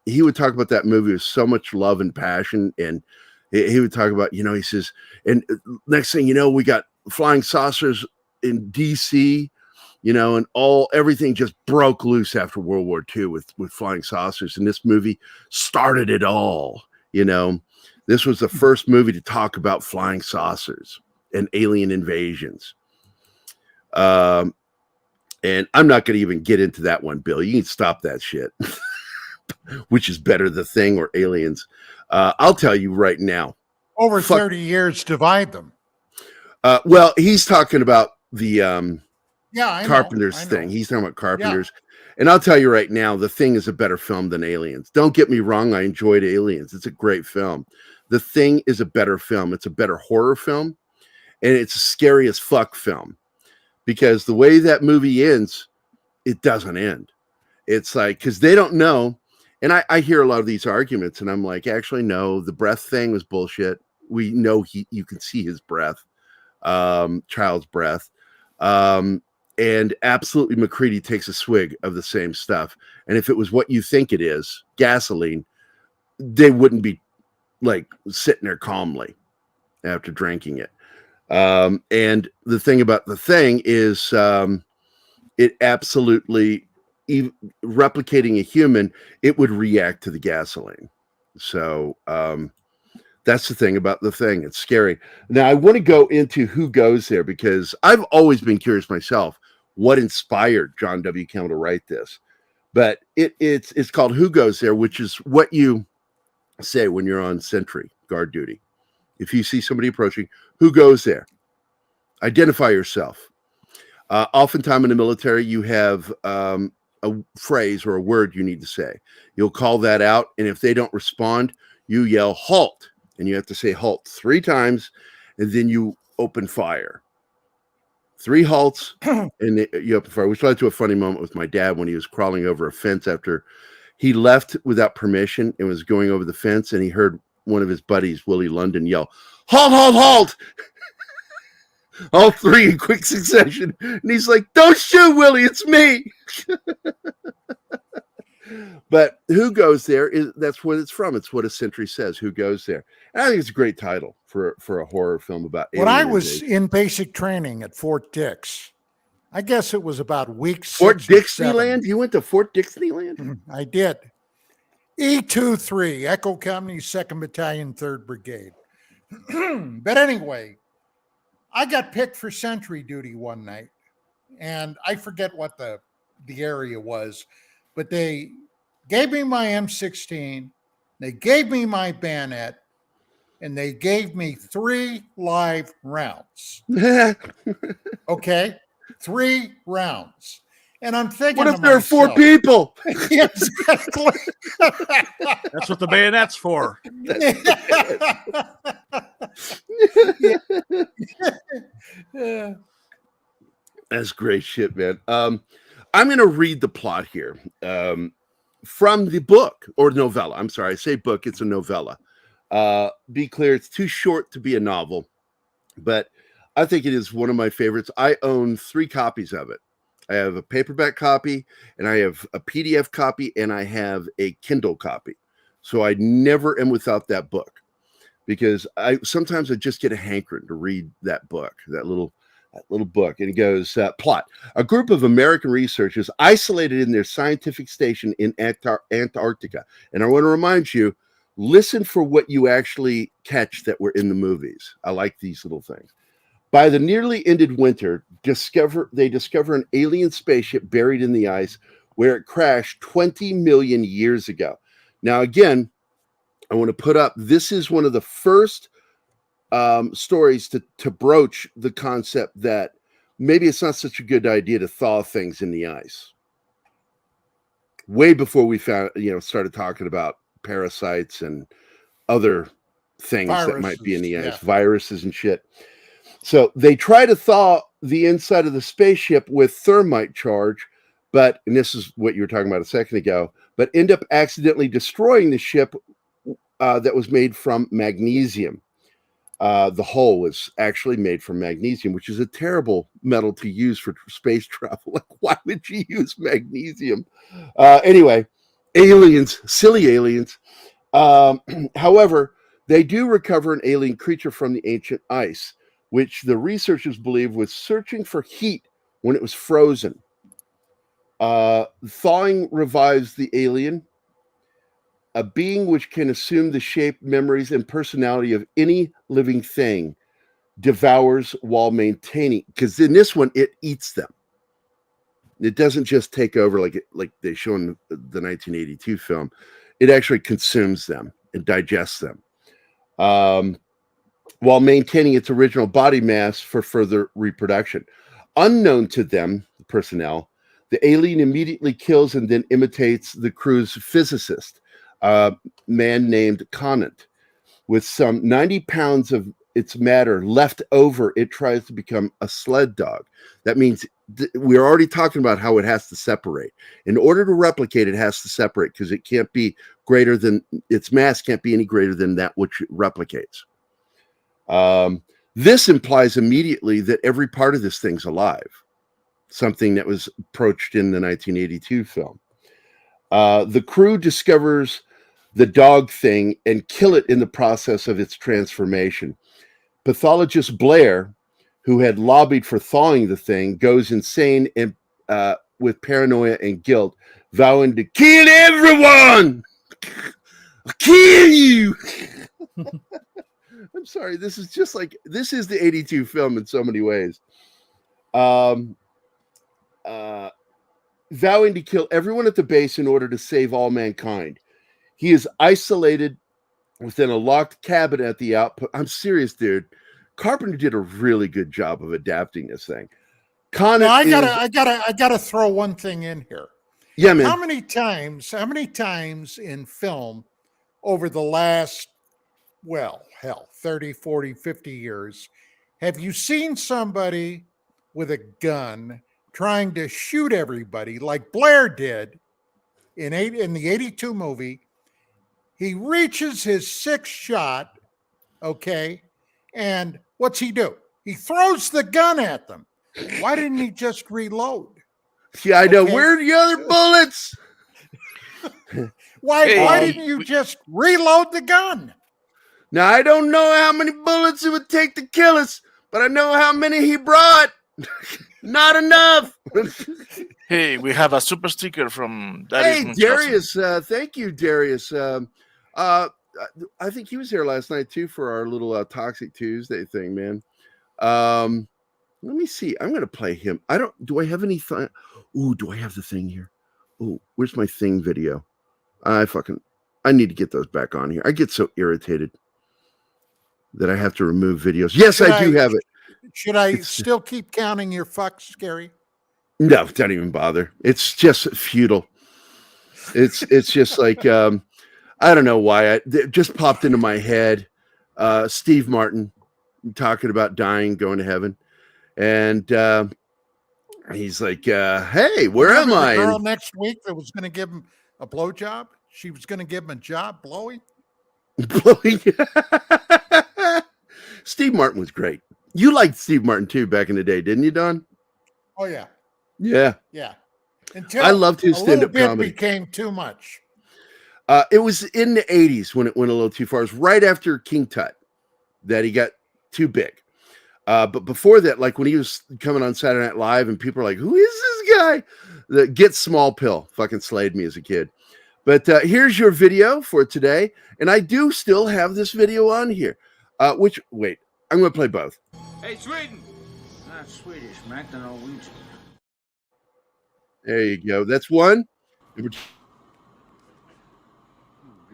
he would talk about that movie with so much love and passion. And he would talk about, he says, and next thing you know, we got flying saucers in DC, and everything just broke loose after World War II with flying saucers. And this movie started it all. This was the first movie to talk about flying saucers and alien invasions. And I'm not going to even get into that one, Bill. You can stop that shit. Which is better, The Thing or Aliens? I'll tell you right now. Over 30 years divide them. Well, he's talking about the Carpenter's thing. He's talking about Carpenter's. Yeah. And I'll tell you right now, The Thing is a better film than Aliens. Don't get me wrong. I enjoyed Aliens. It's a great film. The Thing is a better film. It's a better horror film. And it's a scary as fuck film. Because the way that movie ends, it doesn't end. It's like, because they don't know. And I hear a lot of these arguments, and I'm like, actually, no, the breath thing was bullshit. We know you can see his breath, child's breath. And absolutely, McCready takes a swig of the same stuff. And if it was what you think it is, gasoline, they wouldn't be like sitting there calmly after drinking it. And the thing about The Thing is it absolutely, replicating a human, it would react to the gasoline. So that's the thing about The Thing. It's scary. Now, I want to go into who goes there because I've always been curious myself what inspired John W. Campbell to write this. But it's called Who Goes There, which is what you say when you're on sentry, guard duty. If you see somebody approaching, who goes there? Identify yourself. Oftentimes in the military, you have a phrase or a word you need to say. You'll call that out, and if they don't respond, you yell halt, and you have to say halt 3 times, and then you open fire. 3 halts, and you open fire, which led to a funny moment with my dad when he was crawling over a fence after he left without permission and was going over the fence, and he heard one of his buddies, Willie London, yell, halt, halt, halt! All 3 in quick succession. And he's like, don't shoot, Willie, it's me. But Who Goes There, that's what it's from. It's what a sentry says, Who Goes There. And I think it's a great title for a horror film about when I was in basic training at Fort Dix, I guess it was about week 6 Fort Dixieland? You went to Fort Dixieland? I did. E23, Echo Company, 2nd Battalion, 3rd Brigade. But anyway, I got picked for sentry duty one night, and I forget what the area was, but they gave me my M16, they gave me my bayonet, and they gave me 3 live rounds. Okay? 3 rounds. And I'm thinking, what if there are 4 people? Exactly. That's what the bayonet's for. Yeah. That's great shit, man. I'm going to read the plot here from the book or novella. I'm sorry, I say book. It's a novella. Be clear, it's too short to be a novel, but I think it is one of my favorites. I own 3 copies of it. I have a paperback copy, and I have a PDF copy, and I have a Kindle copy. So I never am without that book because sometimes I just get a hankering to read that book, that little little book, and it goes, plot. A group of American researchers isolated in their scientific station in Antarctica. And I want to remind you, listen for what you actually catch that were in the movies. I like these little things. By the nearly ended winter, they discover an alien spaceship buried in the ice where it crashed 20 million years ago. Now, again, I want to put up, this is one of the first stories to broach the concept that maybe it's not such a good idea to thaw things in the ice. Way before we started talking about parasites and other things that might be in the ice, viruses and shit. So they try to thaw the inside of the spaceship with thermite charge, and this is what you were talking about a second ago, but end up accidentally destroying the ship that was made from magnesium. The hull was actually made from magnesium, which is a terrible metal to use for space travel. Like, why would you use magnesium? Anyway, aliens, silly aliens. However, they do recover an alien creature from the ancient ice, which the researchers believe was searching for heat when it was frozen. Thawing revives the alien, a being which can assume the shape, memories, and personality of any living thing, devours while maintaining. Because in this one, it eats them. It doesn't just take over like they show in the 1982 film. It actually consumes them and digests them, while maintaining its original body mass for further reproduction. Unknown to them, the personnel, the alien immediately kills and then imitates the crew's physicist, a man named Conant. With some 90 pounds of its matter left over, it tries to become a sled dog. That means we're already talking about how it has to separate. In order to replicate, it has to separate because it can't be greater than, its mass can't be any greater than that which it replicates. This implies immediately that every part of this thing's alive, something that was approached in the 1982 film. The crew discovers the dog thing and kill it in the process of its transformation. Pathologist Blair, who had lobbied for thawing the thing, goes insane and with paranoia and guilt, vowing to kill everyone. I'll kill you. I'm sorry. This is the 82 film in so many ways. Vowing to kill everyone at the base in order to save all mankind. He is isolated within a locked cabin at the output. I'm serious, dude. Carpenter did a really good job of adapting this thing. Now, I gotta throw one thing in here. Yeah, man. How many times in film over the last, 30, 40, 50 years, have you seen somebody with a gun trying to shoot everybody like Blair did in the 82 movie? He reaches his sixth shot, okay, and what's he do? He throws the gun at them. Why didn't he just reload? Yeah, I know. Where are the other bullets? Why didn't you just reload the gun? Now, I don't know how many bullets it would take to kill us, but I know how many he brought. Not enough. Hey, we have a super sticker from Hey, Darius. Thank you, Darius. I think he was here last night too for our little Toxic Tuesday thing, man. Let me see. I'm gonna play him. Do I have any fun? Ooh, do I have the thing here? Ooh, where's my thing video? I need to get those back on here. I get so irritated that I have to remove videos. Yes, I do have it. Should I still keep counting your fucks, Gerry? No, don't even bother. It's just futile. It's just like I don't know why it just popped into my head. Steve Martin talking about dying, going to heaven, and he's like, "Hey, where am I?" The girl next week that was going to give him a blowjob. She was going to give him a job blowing. Blowing. Steve Martin was great. You liked Steve Martin too back in the day, didn't you, Don? Oh yeah. Yeah. Yeah. Until I loved his stand-up comedy. Became too much. It was in the 80s when it went a little too far. It was right after King Tut that he got too big. But before that, like when he was coming on Saturday Night Live and people are like, who is this guy? The Get Small Pill fucking slayed me as a kid. But here's your video for today. And I do still have this video on here. Wait, I'm going to play both. Hey, Sweden! Not Swedish, Mac, the Norwegian. There you go. That's one. You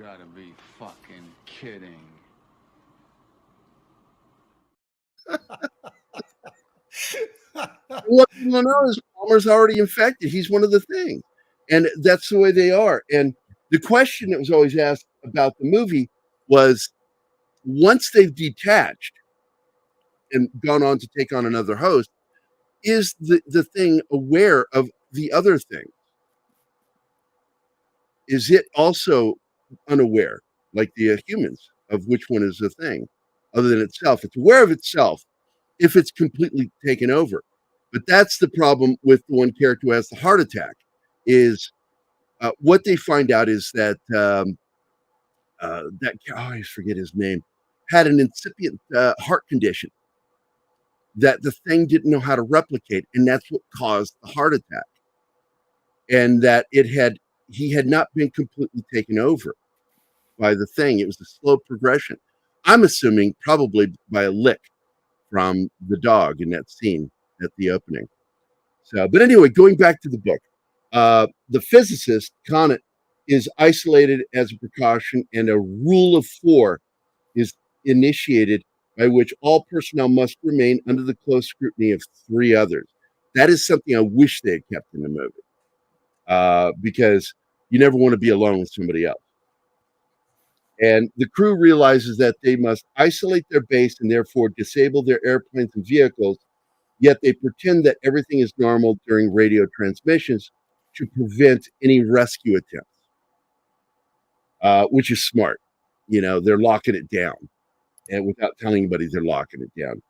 gotta be fucking kidding. What people know is Palmer's already infected. He's one of the things. And that's the way they are. And the question that was always asked about the movie was, once they've detached and gone on to take on another host, is the thing aware of the other thing? Is it also unaware, like the humans, of which one is the thing other than itself? It's aware of itself if it's completely taken over. But that's the problem with the one character who has the heart attack, is what they find out is that I always forget his name, had an incipient heart condition that the thing didn't know how to replicate, and that's what caused the heart attack. And that he had not been completely taken over by the thing. It was a slow progression. I'm assuming probably by a lick from the dog in that scene at the opening. So, but anyway, going back to the book, the physicist Conant is isolated as a precaution, and a rule of 4 is initiated by which all personnel must remain under the close scrutiny of 3 others. That is something I wish they had kept in the movie, because you never want to be alone with somebody else. And the crew realizes that they must isolate their base and therefore disable their airplanes and vehicles, yet they pretend that everything is normal during radio transmissions to prevent any rescue attempts, which is smart. They're locking it down, and without telling anybody, they're locking it down.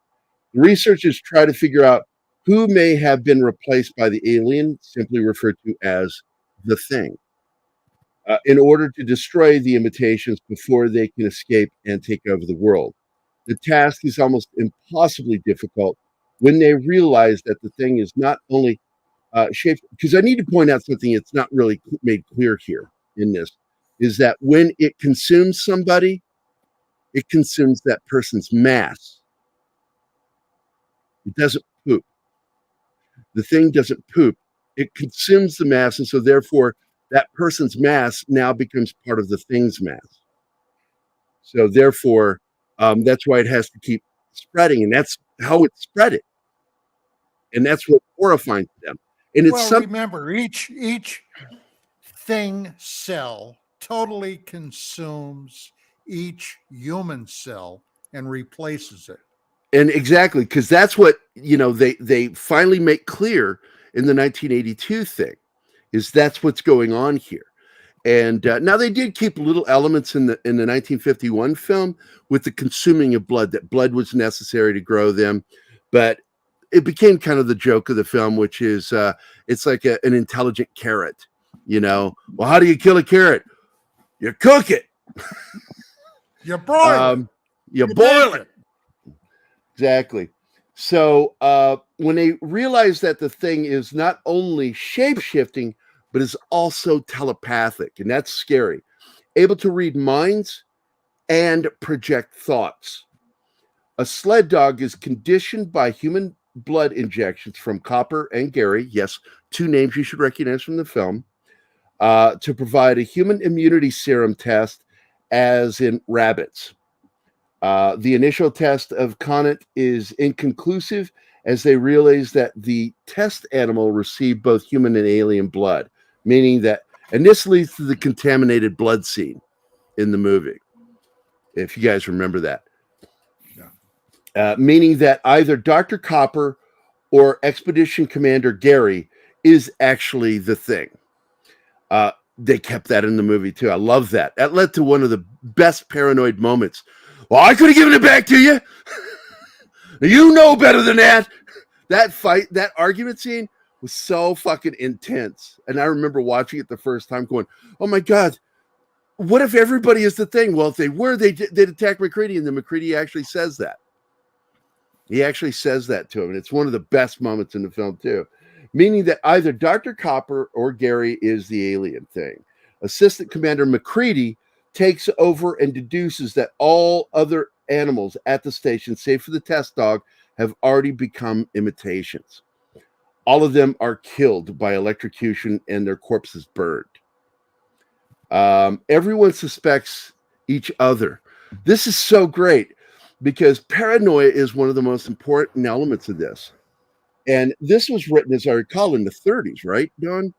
The researchers try to figure out who may have been replaced by the alien, simply referred to as the thing, in order to destroy the imitations before they can escape and take over the world. The task is almost impossibly difficult when they realize that the thing is not only shaped, because I need to point out something that's not really made clear here in this, is that when it consumes somebody, it consumes that person's mass. It doesn't poop. The thing doesn't poop. It consumes the mass, and so therefore that person's mass now becomes part of the thing's mass. So therefore, that's why it has to keep spreading, and that's how it spread it. And that's what's horrifying to them. And it's remember, each thing cell totally consumes each human cell and replaces it. And exactly, because that's what they finally make clear in the 1982 thing, is that's what's going on here. And now they did keep little elements in the 1951 film with the consuming of blood, that blood was necessary to grow them, but it became kind of the joke of the film, which is it's like an intelligent carrot. Well, how do you kill a carrot? You cook it. You broil it. You boil it. Exactly. So when they realize that the thing is not only shape-shifting, but is also telepathic, and that's scary, able to read minds and project thoughts. A sled dog is conditioned by human blood injections from Copper and Gerry, yes, 2 names you should recognize from the film, to provide a human immunity serum test, as in rabbits. The initial test of Conant is inconclusive, as they realize that the test animal received both human and alien blood, meaning that, and this leads to the contaminated blood scene in the movie, if you guys remember that. Meaning that either Dr. Copper or Expedition Commander Gerry is actually the thing. They kept that in the movie too. I love that. That led to one of the best paranoid moments. Well, I could have given it back to you. You know better than that. That fight, that argument scene was so fucking intense. And I remember watching it the first time going, oh my God, what if everybody is the thing? Well, if they were, they'd attack McCready, and then McCready actually says that. He actually says that to him, and it's one of the best moments in the film too, meaning that either Dr. Copper or Gerry is the alien thing. Assistant Commander McCready takes over and deduces that all other animals at the station, save for the test dog, have already become imitations. All of them are killed by electrocution and their corpses burned. Everyone suspects each other. This is so great because paranoia is one of the most important elements of this. And this was written, as I recall, in the 30s, right, Don?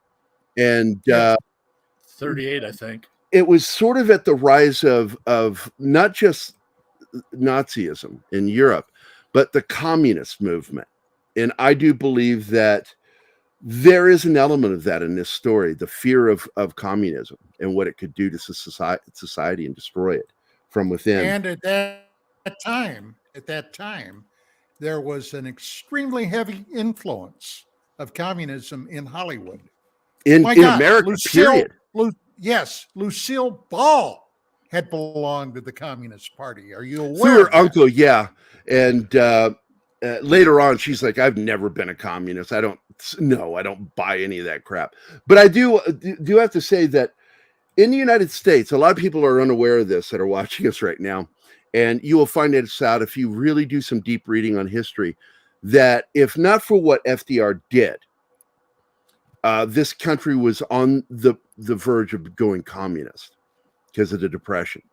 And 38, I think. It was sort of at the rise of not just Nazism in Europe, but the communist movement. And I do believe that there is an element of that in this story, the fear of communism and what it could do to society and destroy it from within. And at that time, there was an extremely heavy influence of communism in Hollywood. In America, period. Yes, Lucille Ball had belonged to the Communist Party. Are you aware? Through her uncle, yeah. And later on, she's like, I've never been a communist. I don't buy any of that crap. But I do have to say that in the United States, a lot of people are unaware of this that are watching us right now. And you will find it out if you really do some deep reading on history, that if not for what FDR did, this country was on the verge of going communist because of the Depression.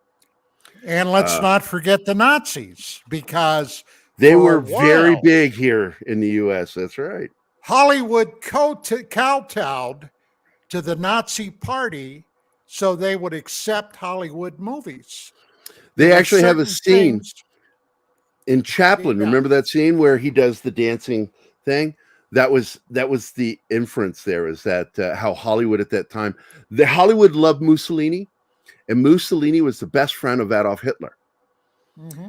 And let's not forget the Nazis, because they were very big here in the U.S. That's right. Hollywood kowtowed to the Nazi party so they would accept Hollywood movies. They actually have a scene in Chaplin. Remember that scene where he does the dancing thing? That was the inference there, is that how Hollywood at that time, Hollywood loved Mussolini, and Mussolini was the best friend of Adolf Hitler. Mm-hmm.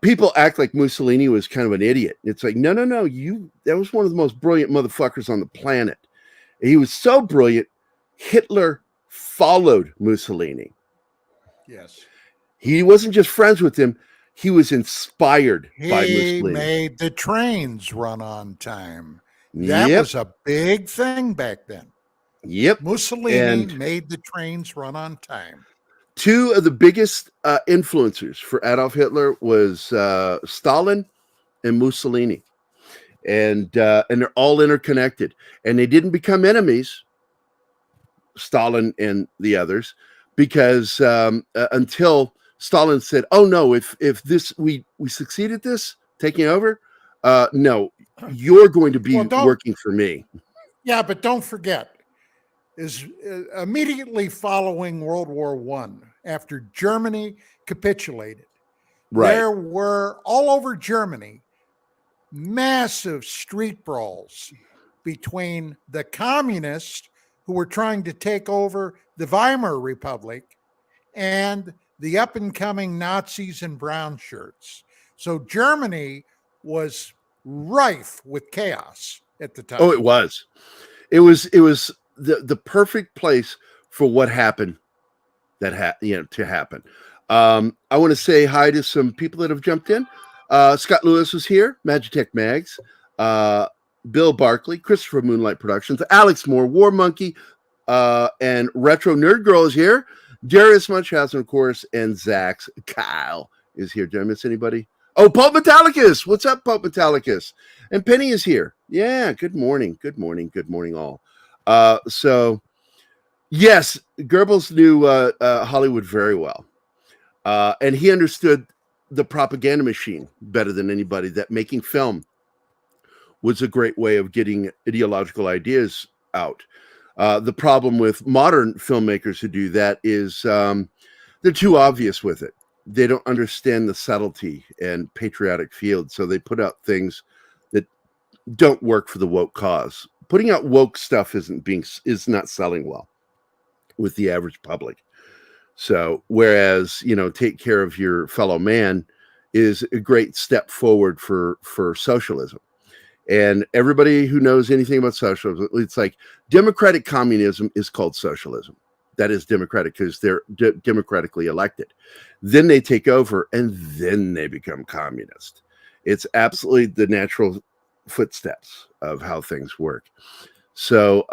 People act like Mussolini was kind of an idiot. It's like, no, that was one of the most brilliant motherfuckers on the planet. He was so brilliant, Hitler followed Mussolini. Yes. He wasn't just friends with him, he was inspired by Mussolini. He made the trains run on time. That was a big thing back then. Yep. Mussolini made the trains run on time. Two of the biggest influencers for Adolf Hitler was Stalin and Mussolini. And they're all interconnected. And they didn't become enemies, Stalin and the others, because until Stalin said, "Oh no, if this we succeed at this taking over, no, you're going to be working for me." Yeah, but don't forget, is immediately following World War I, after Germany capitulated, there were all over Germany massive street brawls between the communists who were trying to take over the Weimar Republic and the up-and-coming Nazis in brown shirts. So Germany was rife with chaos at the time. Oh, it was. It was the perfect place for what happened to happen. I want to say hi to some people that have jumped in. Scott Lewis was here, Magitech Mags, Bill Barkley, Christopher Moonlight Productions, Alex Moore, War Monkey, and Retro Nerd Girl is here. Darius Munchausen, of course, and Zach's Kyle is here. Did I miss anybody? Oh, Pulp Metallicus. What's up, Pulp Metallicus? And Penny is here. Yeah, good morning. Good morning. Good morning, all. So, yes, Goebbels knew Hollywood very well. And he understood the propaganda machine better than anybody, that making film was a great way of getting ideological ideas out. The problem with modern filmmakers who do that is they're too obvious with it. They don't understand the subtlety and patriotic field, so they put out things that don't work for the woke cause. Putting out woke stuff is not selling well with the average public. So, whereas, take care of your fellow man is a great step forward for socialism. And everybody who knows anything about socialism, it's like democratic communism is called socialism. That is democratic because they're democratically elected. Then they take over and then they become communist. It's absolutely the natural footsteps of how things work. So,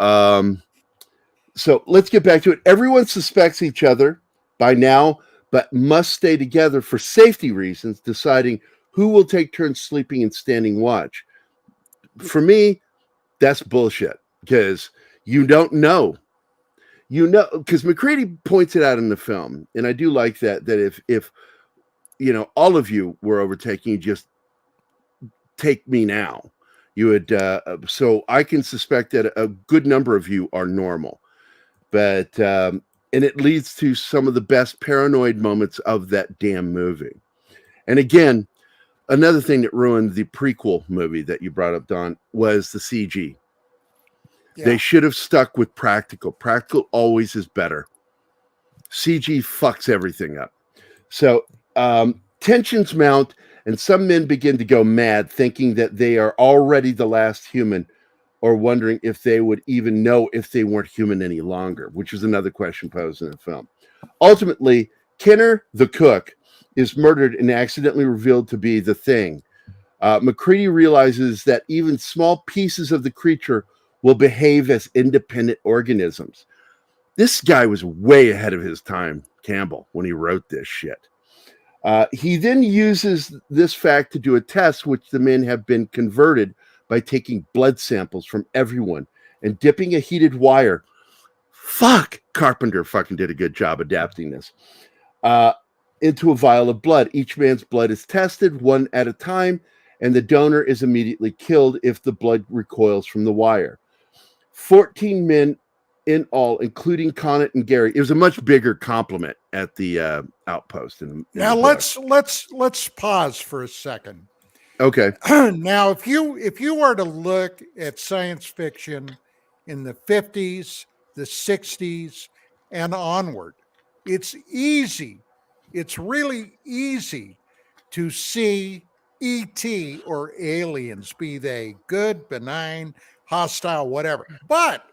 so let's get back to it. Everyone suspects each other by now, but must stay together for safety reasons, deciding who will take turns sleeping and standing watch. For me, that's bullshit, because you don't know. You know, because McCready points it out in the film, and I do like that if you know, all of you were overtaking, you just take me now. You would so I can suspect that a good number of you are normal. But and it leads to some of the best paranoid moments of that damn movie. And again, another thing that ruined the prequel movie that you brought up, Don, was the CG. Yeah. They should have stuck with practical. Practical always is better. CG fucks everything up. So tensions mount, and some men begin to go mad, thinking that they are already the last human, or wondering if they would even know if they weren't human any longer, which is another question posed in the film. Ultimately, Kenner, the cook, is murdered and accidentally revealed to be the Thing. McCready realizes that even small pieces of the creature will behave as independent organisms. This guy was way ahead of his time, Campbell, when he wrote this shit. He then uses this fact to do a test, which the men have been converted by taking blood samples from everyone and dipping a heated wire. Fuck, Carpenter fucking did a good job adapting this. Into a vial of blood. Each man's blood is tested one at a time, and the donor is immediately killed if the blood recoils from the wire. 14 men in all, including Connett and Gerry. It was a much bigger compliment at the outpost. Now let's pause for a second. Okay. Now, if you were to look at science fiction in the 50s, the 60s, and onward, it's easy. It's really easy to see ET or aliens, be they good, benign, hostile, whatever. But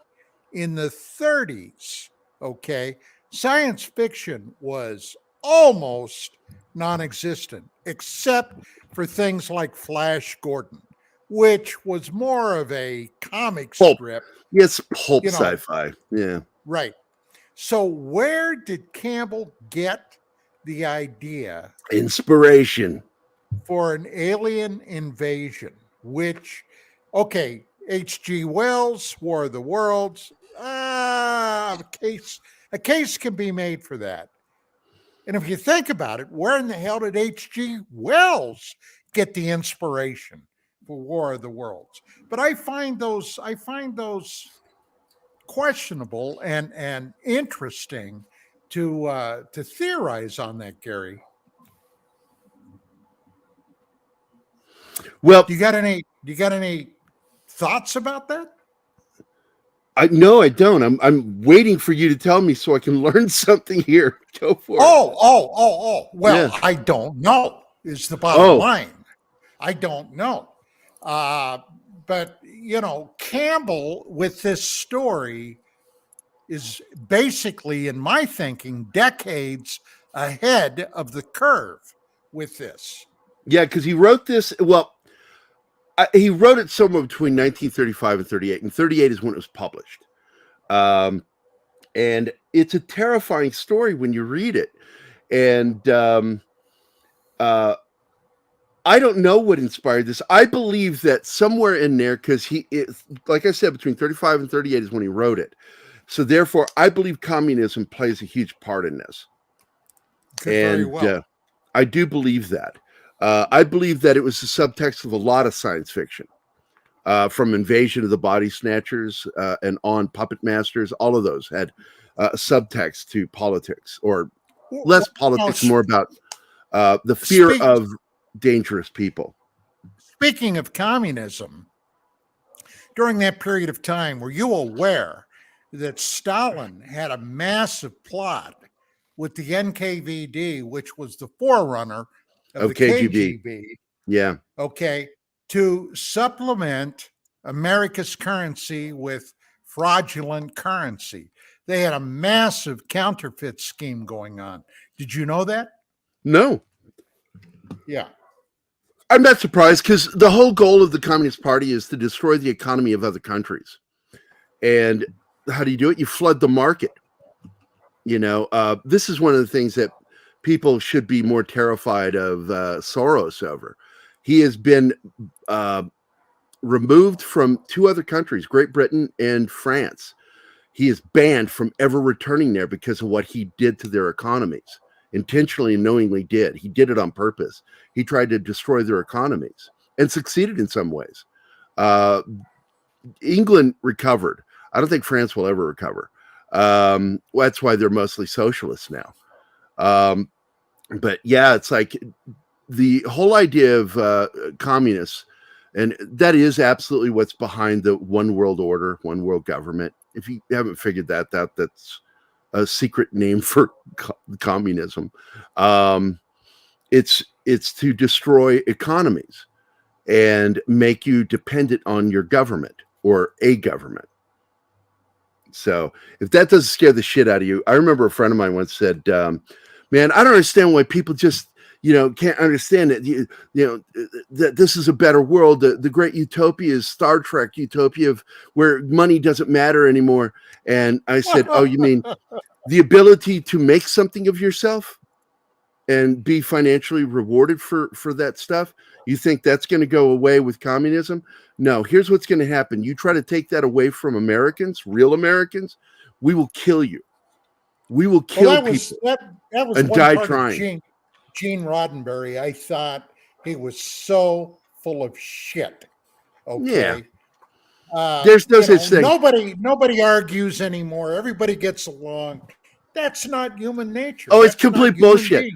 in the 30s, okay, science fiction was almost non-existent, except for things like Flash Gordon, which was more of a comic strip. Yes, pulp sci-fi. Yeah. Right. So where did Campbell get the idea? Inspiration. For an alien invasion, which, okay, H.G. Wells, War of the Worlds, a case can be made for that. And if you think about it, where in the hell did H.G. Wells get the inspiration for War of the Worlds? But I find those questionable and interesting to theorize on that, Gerry. Well, do you got any thoughts about that? No, I don't. I'm waiting for you to tell me so I can learn something here. Go for it. Oh. Well, yeah. I don't know is the bottom line. I don't know. But, you know, Campbell with this story is basically, in my thinking, decades ahead of the curve with this. Yeah, because he wrote this, well, he wrote it somewhere between 1935 and 38, and 38 is when it was published. And it's a terrifying story when you read it. And I don't know what inspired this. I believe that somewhere in there, because like I said, between 35 and 38 is when he wrote it. So therefore, I believe communism plays a huge part in this. Very well. I do believe that. I believe that it was the subtext of a lot of science fiction, from Invasion of the Body Snatchers and on Puppet Masters. All of those had subtext to politics, or less politics, more about the fear of dangerous people. Speaking of communism, during that period of time, were you aware that Stalin had a massive plot with the NKVD, which was the forerunner of the KGB? Yeah. Okay. To supplement America's currency with fraudulent currency. They had a massive counterfeit scheme going on. Did you know that? No. Yeah. I'm not surprised because the whole goal of the Communist Party is to destroy the economy of other countries. And how do you do it? You flood the market. This is one of the things that people should be more terrified of Soros over. He has been removed from 2 other countries, Great Britain and France. He is banned from ever returning there because of what he did to their economies. Intentionally and knowingly did. He did it on purpose. He tried to destroy their economies and succeeded in some ways. England recovered. I don't think France will ever recover. That's why they're mostly socialists now. But yeah, it's like the whole idea of communists, and that is absolutely what's behind the one world order, one world government. If you haven't figured that out, that's a secret name for communism. It's to destroy economies and make you dependent on your government or a government. So if that doesn't scare the shit out of you, I remember a friend of mine once said, man, I don't understand why people just, can't understand it. That this is a better world. The great utopia is Star Trek utopia of where money doesn't matter anymore. And I said, oh, you mean the ability to make something of yourself and be financially rewarded for that stuff? You think that's going to go away with communism? No, here's what's going to happen. You try to take that away from Americans, real Americans, we will kill you. We will kill people that was and one die part trying. Of Gene Roddenberry, I thought he was so full of shit. Okay. Yeah. There's no such thing. Nobody argues anymore. Everybody gets along. That's not human nature. Oh, it's complete bullshit.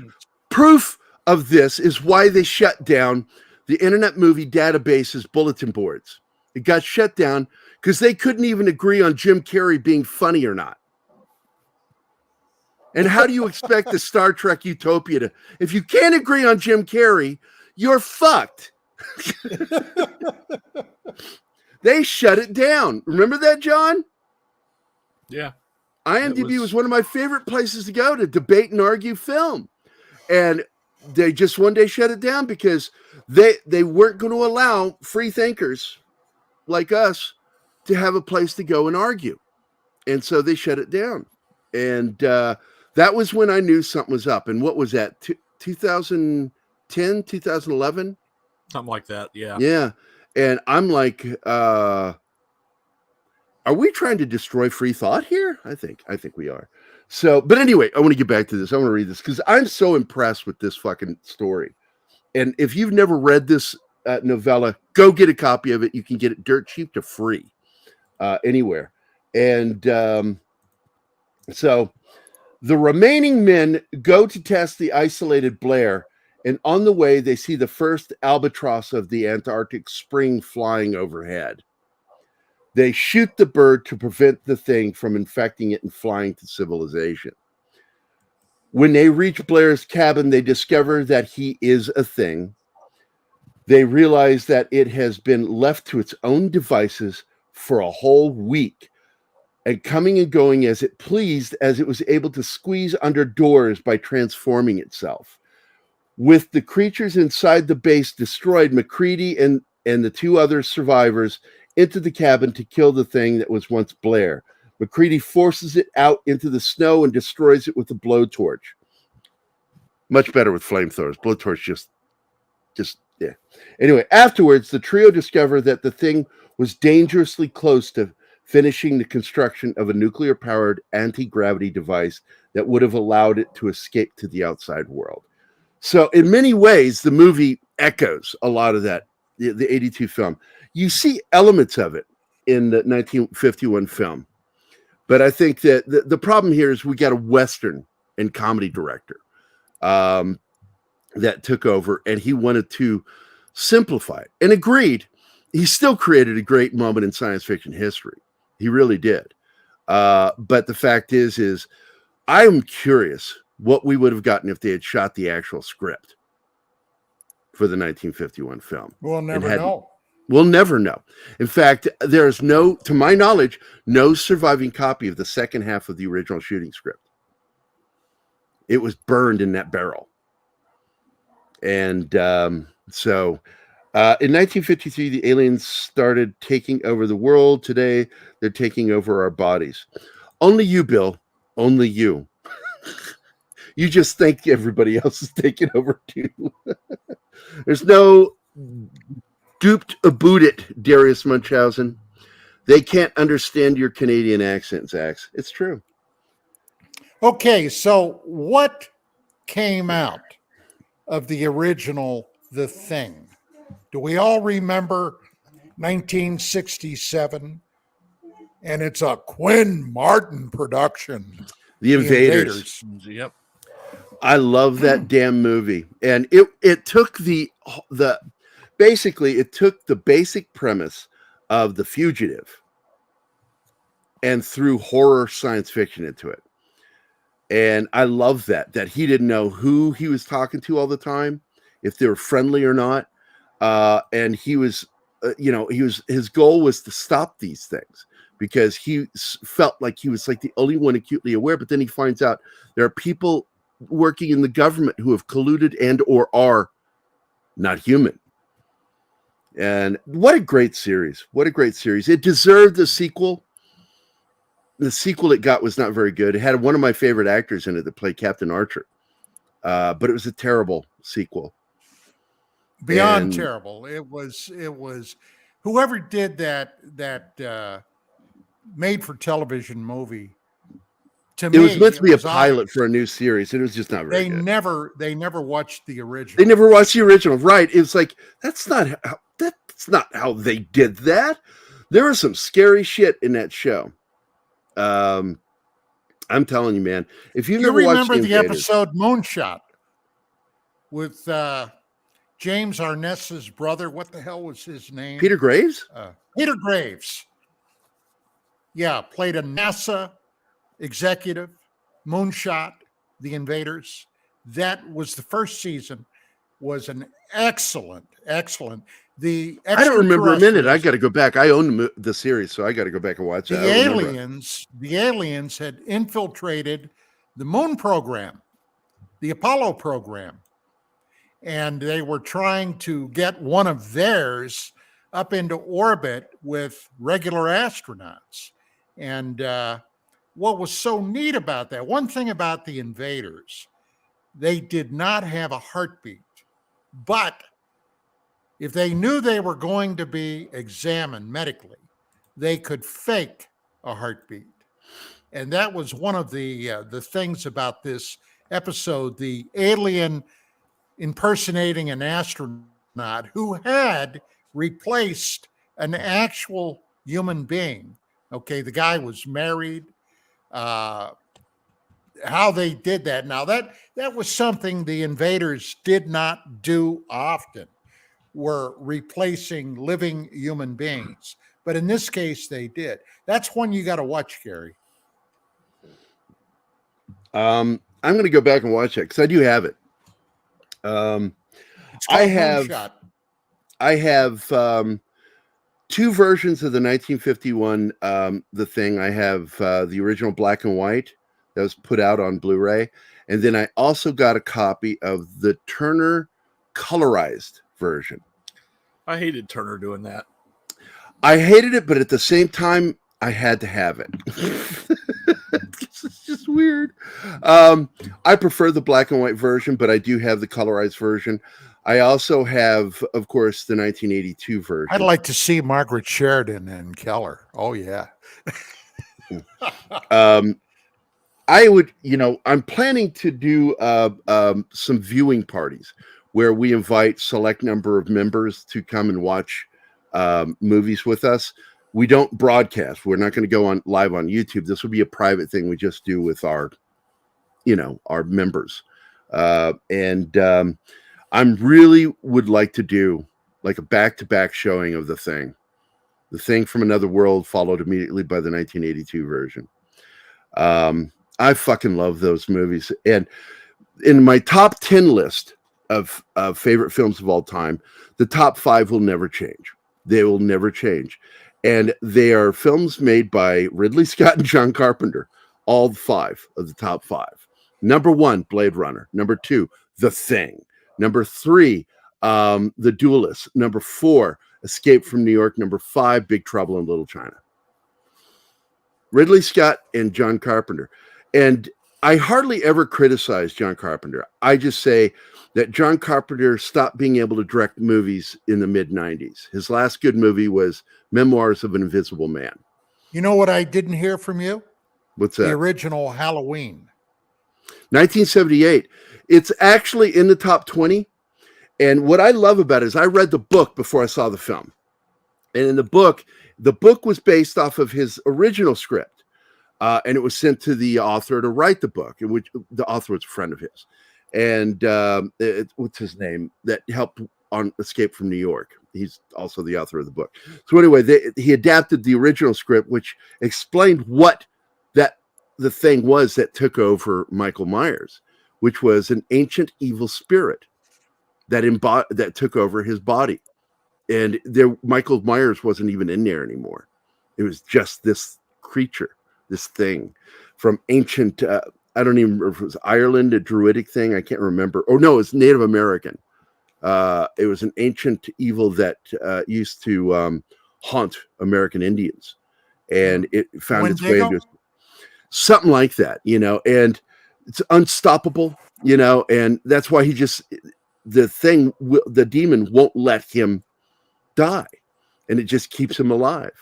Proof of this is why they shut down the Internet Movie Database's bulletin boards. It got shut down because they couldn't even agree on Jim Carrey being funny or not. And how do you expect the Star Trek utopia to, if you can't agree on Jim Carrey, you're fucked. They shut it down. Remember that, John? Yeah. IMDb was one of my favorite places to go to debate and argue film. And they just one day shut it down because they weren't going to allow free thinkers like us to have a place to go and argue. And so they shut it down. And that was when I knew something was up. And what was that? 2010, 2011? Something like that, yeah. Yeah. And I'm like, are we trying to destroy free thought here? I think we are. So, but anyway, I want to get back to this. I want to read this because I'm so impressed with this fucking story. And if you've never read this novella, go get a copy of it. You can get it dirt cheap to free anywhere. And so the remaining men go to test the isolated Blair, and on the way, they see the first albatross of the Antarctic spring flying overhead. They shoot the bird to prevent the thing from infecting it and flying to civilization. When they reach Blair's cabin, they discover that he is a thing. They realize that it has been left to its own devices for a whole week and coming and going as it pleased, as it was able to squeeze under doors by transforming itself. With the creatures inside the base destroyed, MacReady and the 2 other survivors into the cabin to kill the thing that was once Blair. MacReady forces it out into the snow and destroys it with a blowtorch. Much better with flamethrowers. Blowtorch just yeah. Anyway, afterwards, the trio discover that the thing was dangerously close to finishing the construction of a nuclear-powered anti-gravity device that would have allowed it to escape to the outside world. So in many ways, the movie echoes a lot of that, the 82 film. You see elements of it in the 1951 film. But I think that the problem here is we got a Western and comedy director that took over, and he wanted to simplify it. And agreed, he still created a great moment in science fiction history. He really did. But the fact is I'm curious what we would have gotten if they had shot the actual script for the 1951 film. We'll never know. We'll never know. In fact, there's no, to my knowledge, no surviving copy of the second half of the original shooting script. It was burned in that barrel. And So, in 1953, the aliens started taking over the world. Today, they're taking over our bodies. Only you, Bill. Only you. You just think everybody else is taking over too. There's no duped about it, Darius Munchausen. They can't understand your Canadian accent, Zach. It's true. Okay, so what came out of the original The Thing? Do we all remember 1967? And it's a Quinn Martin production. The Invaders. Yep. I love that damn movie. And it took the basically it took the basic premise of The Fugitive and threw horror science fiction into it. And I love that he didn't know who he was talking to all the time, if they were friendly or not. And he was, his goal was to stop these things because he felt like he was like the only one acutely aware. But then he finds out there are people working in the government who have colluded and or are not human. And what a great series. What a great series. It deserved a sequel. The sequel it got was not very good. It had one of my favorite actors in it that played Captain Archer. But it was a terrible sequel. Beyond terrible. It was whoever did that made for television movie. To me, it was meant to be a pilot for a new series. It was just not very good. They never watched the original. They never watched the original. Right. It's like that's not how they did that. There was some scary shit in that show. I'm telling you, man. If you've never watched the episode Moonshot with James Arness's brother, what the hell was his name? Peter Graves? Peter Graves. Yeah, played a NASA executive, Moonshot, The Invaders. That was the first season, was an excellent. I don't remember a minute. I got to go back. I own the series, so I got to go back and watch that. The aliens had infiltrated the moon program, the Apollo program, and they were trying to get one of theirs up into orbit with regular astronauts. And what was so neat about that, one thing about the Invaders, they did not have a heartbeat, but if they knew they were going to be examined medically, they could fake a heartbeat. And that was one of the things about this episode, the alien impersonating an astronaut who had replaced an actual human being. Okay, the guy was married. How they did that. Now, that was something the Invaders did not do often, were replacing living human beings. But in this case, they did. That's one you got to watch, Gerry. I'm going to go back and watch it because I do have it. I have two versions of the 1951 The Thing. I have the original black and white that was put out on Blu-ray, and then I also got a copy of the Turner colorized version. I hated Turner doing that. I hated it, but at the same time, I had to have it. It's just weird. I prefer the black and white version, but I do have the colorized version. I also have, of course, the 1982 version. I'd like to see Margaret Sheridan and Keller. Oh, yeah. I would, I'm planning to do some viewing parties where we invite select number of members to come and watch movies with us. We don't broadcast. We're not going to go on live on YouTube. This will be a private thing we just do with our members. And I'm really would like to do like a back-to-back showing of The Thing from Another World, followed immediately by the 1982 version. I fucking love those movies. And in my top 10 list of favorite films of all time, the top 5 will never change. They will never change. And they are films made by Ridley Scott and John Carpenter. All 5 of the top 5. Number 1, Blade Runner. Number 2, The Thing. Number 3, The Duelist. Number 4, Escape from New York. Number 5, Big Trouble in Little China. Ridley Scott and John Carpenter. And I hardly ever criticize John Carpenter. I just say that John Carpenter stopped being able to direct movies in the mid-90s. His last good movie was Memoirs of an Invisible Man. You know what I didn't hear from you? What's that? The original Halloween. 1978. It's actually in the top 20. And what I love about it is I read the book before I saw the film. And in the book was based off of his original script. And it was sent to the author to write the book, in which the author was a friend of his. And what's his name? That helped on Escape from New York. He's also the author of the book. So anyway, he adapted the original script, which explained what the thing was that took over Michael Myers, which was an ancient evil spirit that took over his body. And Michael Myers wasn't even in there anymore. It was just this creature, this thing from ancient, I don't even remember if it was Ireland, a druidic thing. I can't remember. Oh, no, it's Native American. It was an ancient evil that used to haunt American Indians. And it found its way into something like that, and it's unstoppable, and that's why the demon won't let him die, and it just keeps him alive.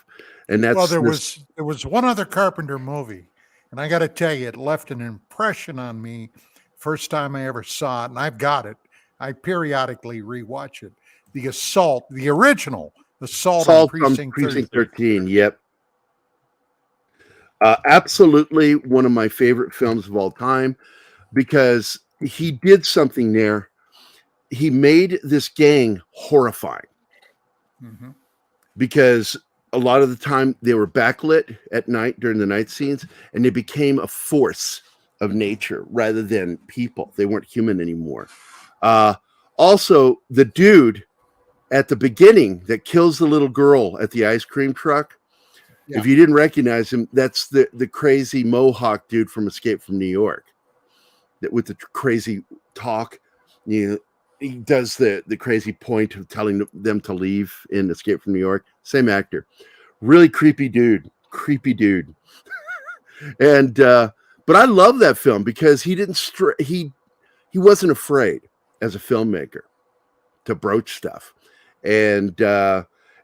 And that's there was one other Carpenter movie, and I got to tell you, it left an impression on me first time I ever saw it, and I've got it. I periodically rewatch it. The Assault, the original Assault on Precinct 13. Yep. Absolutely one of my favorite films of all time, because he did something there. He made this gang horrifying. Mm-hmm. Because a lot of the time they were backlit at night during the night scenes, and they became a force of nature rather than people. They weren't human anymore. Also, the dude at the beginning that kills the little girl at the ice cream truck, if you didn't recognize him, that's the crazy Mohawk dude from Escape from New York, that with the crazy talk. He does the crazy point of telling them to leave in Escape from New York. Same actor. Really creepy dude. And but I love that film because he didn't he wasn't afraid as a filmmaker to broach stuff. And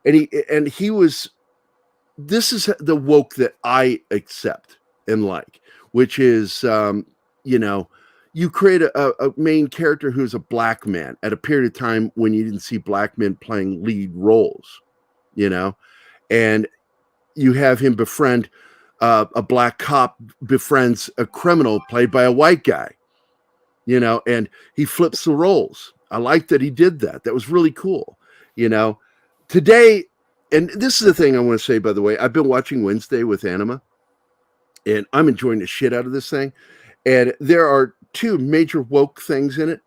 he was, this is the woke that I accept and like, which is you create a main character who's a black man at a period of time when you didn't see black men playing lead roles, and you have him befriend a black cop befriends a criminal played by a white guy, and he flips the roles. I like that he did that. That was really cool. Today, and this is the thing I want to say, by the way, I've been watching Wednesday with Anima, and I'm enjoying the shit out of this thing. And there are 2 major woke things in it.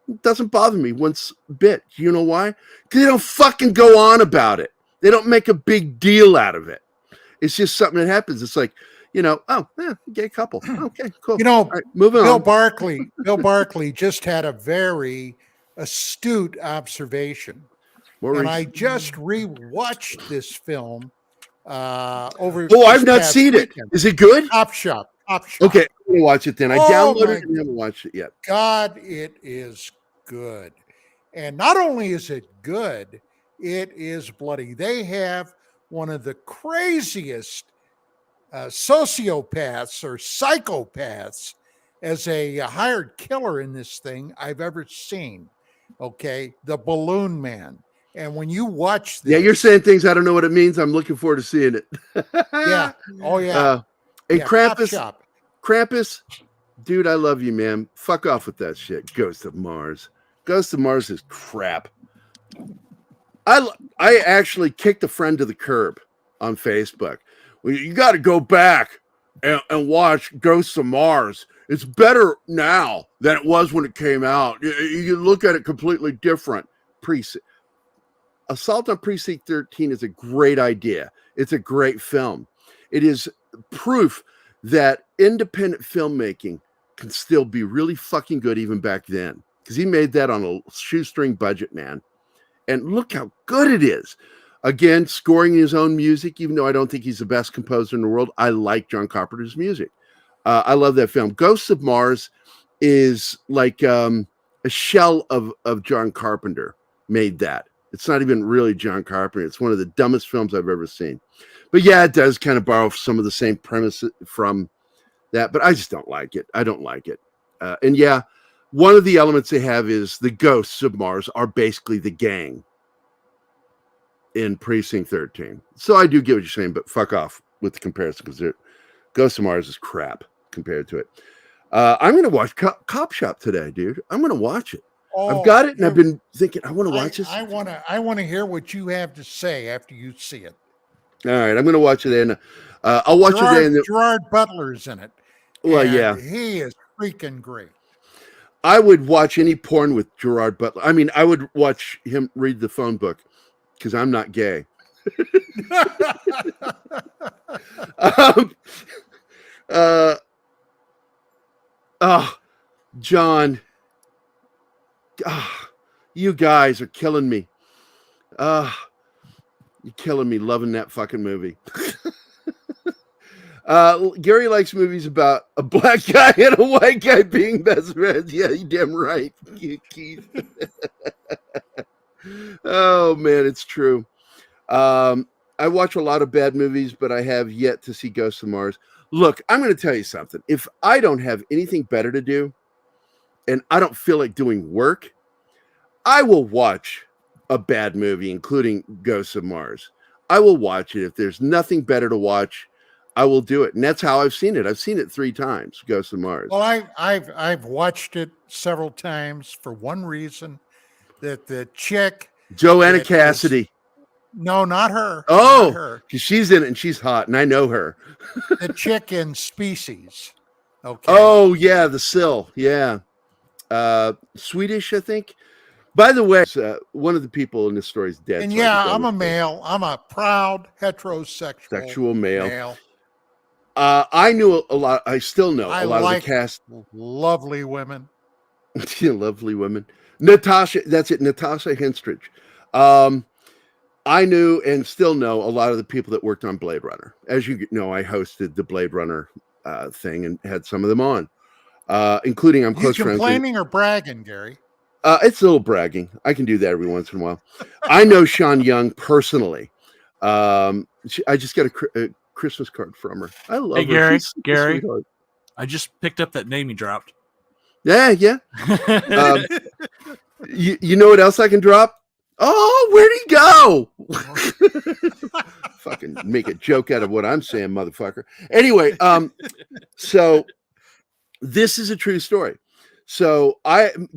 It doesn't bother me one bit. You know why? Because they don't fucking go on about it. They don't make a big deal out of it. It's just something that happens. It's like, gay couple. Okay, cool. Right, moving on. Bill Barkley just had a very astute observation. And I just rewatched this film over. Oh, I've not seen it. Is it good? Top Shop. Okay, I'm gonna watch it then. I downloaded it and haven't watched it yet. God, it is good. And not only is it good, it is bloody. They have one of the craziest sociopaths or psychopaths as a hired killer in this thing I've ever seen. Okay, the Balloon Man. And when you watch this, you're saying things I don't know what it means. I'm looking forward to seeing it. Yeah. Oh yeah. And Krampus, dude, I love you, man. Fuck off with that shit. Ghost of Mars. Ghost of Mars is crap. I actually kicked a friend to the curb on Facebook. Well, you got to go back and watch Ghosts of Mars. It's better now than it was when it came out. You look at it completely different. Assault on Precinct 13 is a great idea. It's a great film. It is proof that independent filmmaking can still be really fucking good even back then. because he made that on a shoestring budget, man. And look how good it is. Again, scoring his own music, even though I don't think he's the best composer in the world. I like John Carpenter's music. I love that film. Ghosts of Mars is like a shell of John Carpenter made that. It's not even really John Carpenter. It's one of the dumbest films I've ever seen. But yeah, it does kind of borrow some of the same premise from that, but I just don't like it. I don't like it. And yeah, one of the elements they have is the ghosts of Mars are basically the gang in Precinct 13. So I do get what you're saying, but fuck off with the comparison, because Ghosts of Mars is crap compared to it. I'm going to watch Cop Shop today, dude. I'm going to watch it. I've got it, and I've been thinking, I want to watch this. I want to hear what you have to say after you see it. All right, I'm going to watch it, and I'll watch it. And Gerard Butler's in it. Well, yeah, he is freaking great. I would watch any porn with Gerard Butler. I mean, I would watch him read the phone book because I'm not gay. John. You guys are killing me. You're killing me loving that fucking movie. Gerry likes movies about a black guy and a white guy being best friends. Yeah, you damn right, Keith. Oh, man, it's true. I watch a lot of bad movies, but I have yet to see Ghosts of Mars. Look, I'm going to tell you something. If I don't have anything better to do, and I don't feel like doing work, I will watch a bad movie, including Ghosts of Mars. I will watch it. If there's nothing better to watch, I will do it. And that's how I've seen it. I've seen it 3 times, Ghosts of Mars. Well, I've watched it several times for one reason, that the chick... Joanna Cassidy. No, not her. Oh, not her. She's in it and she's hot, and I know her. The chick in Species. Okay. Oh, yeah, the Sill. Yeah. Swedish, I think. By the way, one of the people in this story is dead. And so yeah, I'm a male. I'm a proud heterosexual male. I knew a lot. I still know a lot of the cast. Lovely women. Lovely women. Natasha, that's it. Natasha Henstridge. I knew and still know a lot of the people that worked on Blade Runner. As you know, I hosted the Blade Runner thing and had some of them on, including I'm close friends. Complaining or bragging, Gerry? It's a little bragging. I can do that every once in a while. I know Sean Young personally. I just got a Christmas card from her. I love her. Gerry, I just picked up that name you dropped. Yeah. You know what else I can drop? Oh, where'd he go? Fucking make a joke out of what I'm saying, motherfucker. Anyway, so this is a true story. So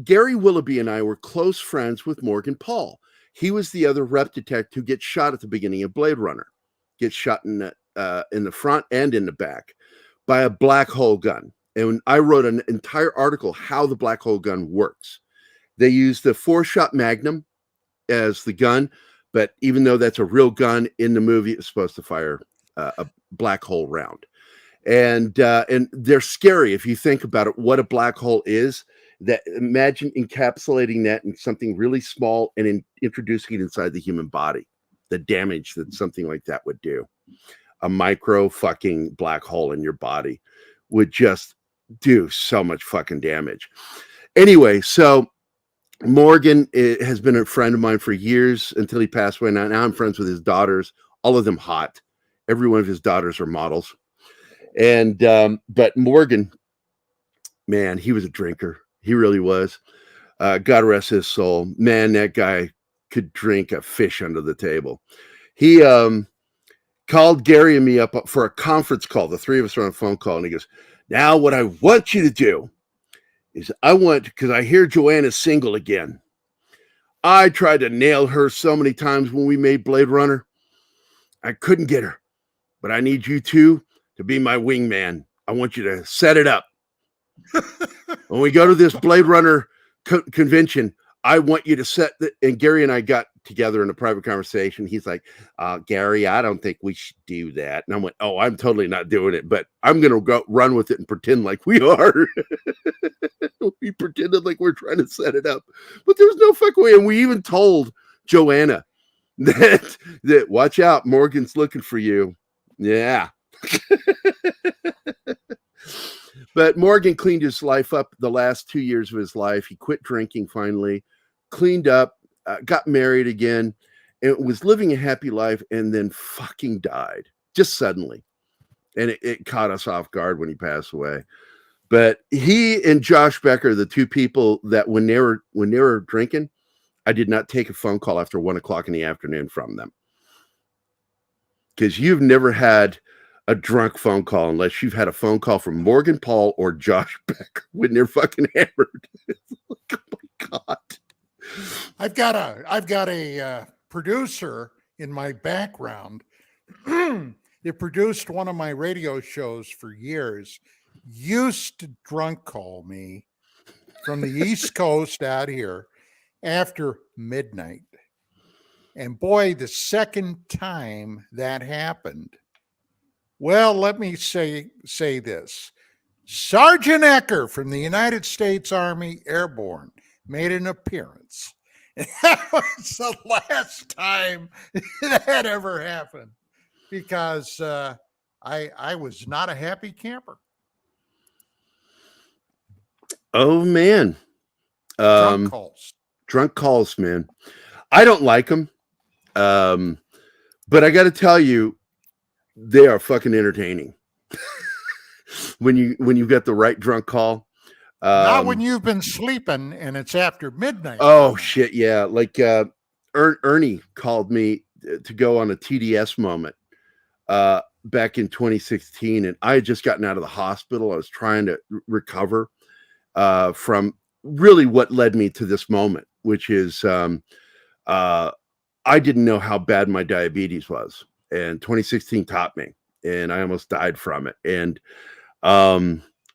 Gary Willoughby and I were close friends with Morgan Paul. He was the other rep detective who gets shot at the beginning of Blade Runner. Gets shot in the front and in the back by a black hole gun. And I wrote an entire article how the black hole gun works. They use the 4-shot Magnum as the gun, but even though that's a real gun in the movie, it's supposed to fire a black hole round. And they're scary if you think about it. What a black hole is, that imagine encapsulating that in something really small and introducing it inside the human body. The damage that something like that would do. A micro fucking black hole in your body would just do so much fucking damage. Anyway, so Morgan has been a friend of mine for years until he passed away. Now I'm friends with his daughters, all of them hot. Every one of his daughters are models. And but Morgan, man, he was a drinker. He really was. God rest his soul. Man, that guy could drink a fish under the table. He called Gerry and me up for a conference call. The 3 of us were on a phone call, and he goes, "Now what I want you to do is because I hear Joanna's single again. I tried to nail her so many times when we made Blade Runner. I couldn't get her, but I need you two to be my wingman. I want you to set it up. When we go to this Blade Runner convention, I want you to set and Gerry and I got together in a private conversation. He's like, Gerry, I don't think we should do that. And I went, oh, I'm totally not doing it, but I'm going to go run with it and pretend like we are. We pretended like we're trying to set it up, but there was no fucking way. And we even told Joanna that watch out, Morgan's looking for you. Yeah. But Morgan cleaned his life up the last 2 years of his life. He quit drinking finally, cleaned up, got married again, and was living a happy life, and then fucking died just suddenly. And it caught us off guard when he passed away. But he and Josh Becker, the two people that when they were drinking, I did not take a phone call after 1 o'clock in the afternoon from them. Because you've never had a drunk phone call unless you've had a phone call from Morgan Paul or Josh Becker when they're fucking hammered. Like, oh my God. I've got a producer in my background. It produced one of my radio shows for years. Used to drunk call me from the East Coast out here after midnight. And boy, the second time that happened, well, let me say this. Sergeant Ecker from the United States Army Airborne made an appearance. And that was the last time that ever happened because I was not a happy camper. Oh, man. Drunk calls, man. I don't like them. But I got to tell you, they are fucking entertaining. when you get the right drunk call. Not when you've been sleeping and it's after midnight. Oh shit, yeah. Like Ernie called me to go on a TDS moment back in 2016, and I had just gotten out of the hospital. I was trying to recover from really what led me to this moment, which is I didn't know how bad my diabetes was, and 2016 taught me, and I almost died from it. And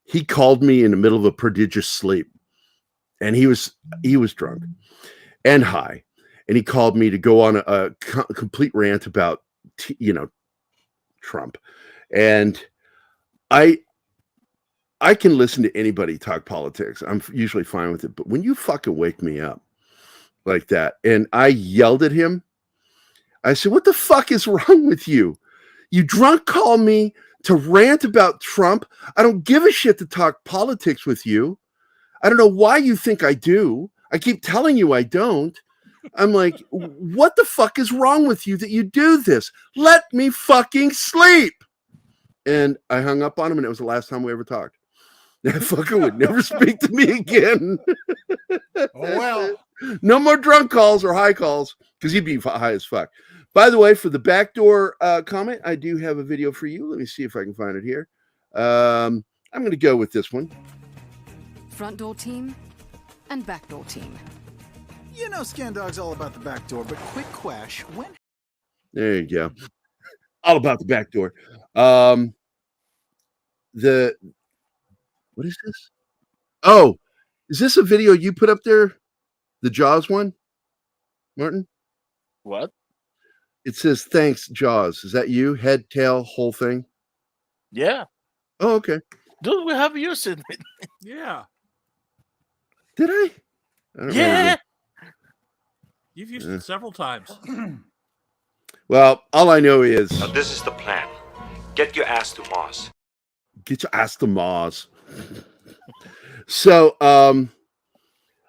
he called me in the middle of a prodigious sleep, and he was drunk and high, and he called me to go on a complete rant about Trump. And I can listen to anybody talk politics. I'm usually fine with it, but when you fucking wake me up like that, and I yelled at him, I said, "What the fuck is wrong with you? You drunk call me to rant about Trump. I don't give a shit to talk politics with you. I don't know why you think I do. I keep telling you I don't." I'm like, "What the fuck is wrong with you that you do this? Let me fucking sleep." And I hung up on him, and it was the last time we ever talked. That fucker would never speak to me again. Oh, well. No more drunk calls or high calls, because he'd be high as fuck. By the way, for the backdoor comment, I do have a video for you. Let me see if I can find it here. I'm going to go with this one. Front door team and backdoor team. You know, Scan Dog's all about the back door, but quick question: when? There you go. All about the back door. What is this? Oh, is this a video you put up there? The Jaws one, Martin? What? It says, "Thanks, Jaws." Is that you? Head, tail, whole thing? Yeah. Oh, okay. Dude, we have used it. Yeah. Did I? Don't remember. You've used it several times. Well, all I know is... Now this is the plan. Get your ass to Mars. Get your ass to Mars. So,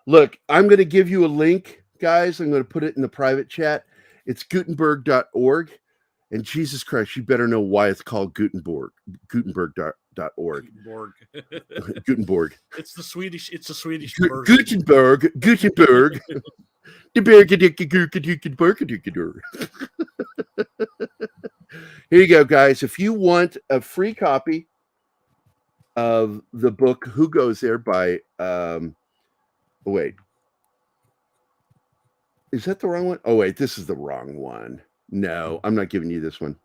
look, I'm going to give you a link, guys. I'm going to put it in the private chat. It's Gutenberg.org. And Jesus Christ, you better know why it's called Gutenberg. Gutenberg.org. Gutenberg. It's the Swedish version. Gutenberg. Here you go, guys. If you want a free copy of the book Who Goes There by wait. Is that the wrong one? Oh wait, this is the wrong one. No, I'm not giving you this one.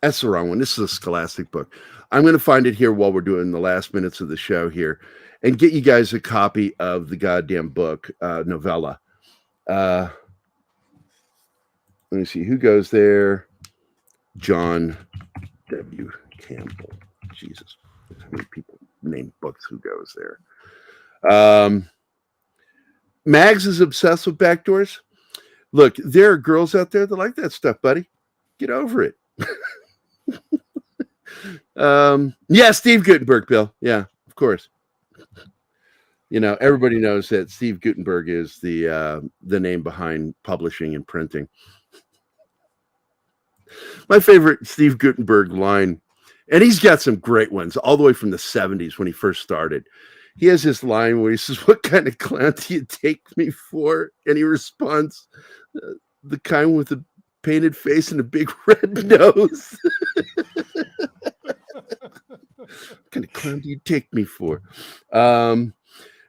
That's the wrong one. This is a Scholastic book. I'm going to find it here while we're doing the last minutes of the show here and get you guys a copy of the goddamn book, novella. Let me see. Who Goes There? John W. Campbell. Jesus. How many people name books Who Goes There? Mags is obsessed with backdoors. Look, there are girls out there that like that stuff, buddy. Get over it. Yeah, Steve Gutenberg, Bill. Yeah, of course. Everybody knows that Steve Gutenberg is the name behind publishing and printing. My favorite Steve Gutenberg line, and he's got some great ones all the way from the 70s when he first started. He has this line where he says, "What kind of clown do you take me for?" And he responds, "The kind with a painted face and a big red nose." What kind of clown do you take me for? And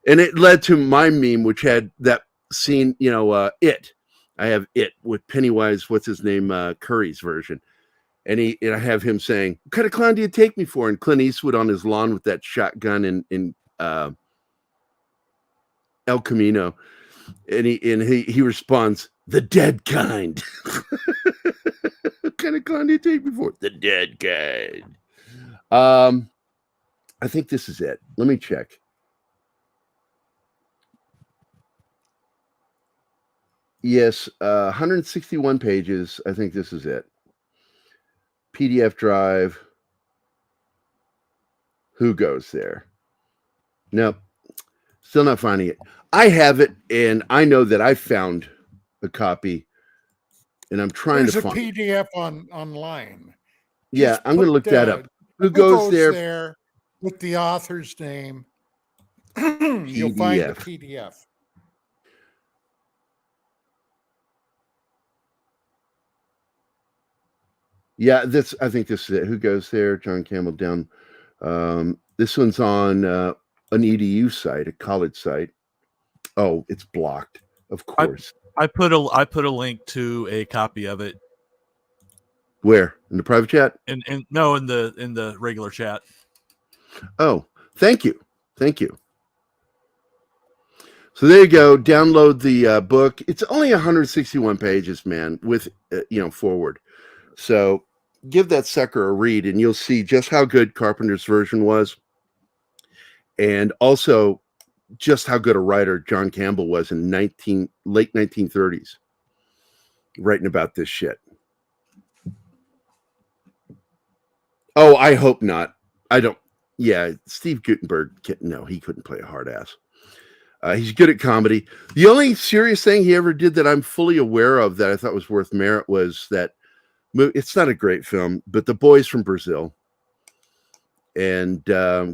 it led to my meme, which had that scene, It. I have It with Pennywise, what's his name, Curry's version. And I have him saying, "What kind of clown do you take me for?" And Clint Eastwood on his lawn with that shotgun in El Camino. And he responds, "The dead kind." What kind of clown do you take me for? The dead kind. I think this is it. Let me check. Yes, 161 pages. I think this is it. PDF drive. Who goes there? Nope. Still not finding it. I have it, and I know that I found a copy, and I'm trying to find it. There's a PDF online. Yeah, I'm going to look that up. Who goes there with the author's name? You'll find the PDF. Yeah, I think this is it. Who goes there? John Campbell down. This one's on an EDU site, a college site. Oh, it's blocked. Of course. I put a link to a copy of it. Where? In the private chat? No, in the regular chat. Oh, thank you. Thank you. So there you go. Download the book. It's only 161 pages, man, with forward. So give that sucker a read, and you'll see just how good Carpenter's version was, and also just how good a writer John Campbell was in late 1930s, writing about this shit. Oh, I hope not. I don't. Yeah, Steve Gutenberg, no, he couldn't play a hard ass. He's good at comedy. The only serious thing he ever did that I'm fully aware of that I thought was worth merit was that it's not a great film, but The Boys from Brazil. And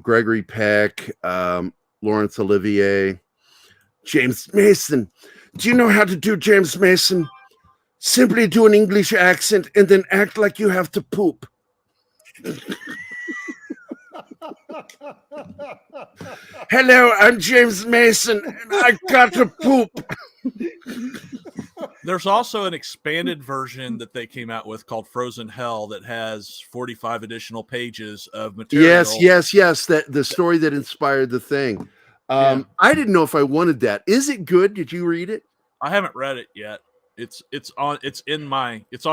Gregory Peck, Laurence Olivier, James Mason. Do you know how to do James Mason? Simply do an English accent and then act like you have to poop. Hello, I'm James Mason, and I got to poop. There's also an expanded version that they came out with called Frozen Hell that has 45 additional pages of material. Yes. That the story that inspired the thing. I didn't know if I wanted that. Is it good? Did you read it? I haven't read it yet. It's on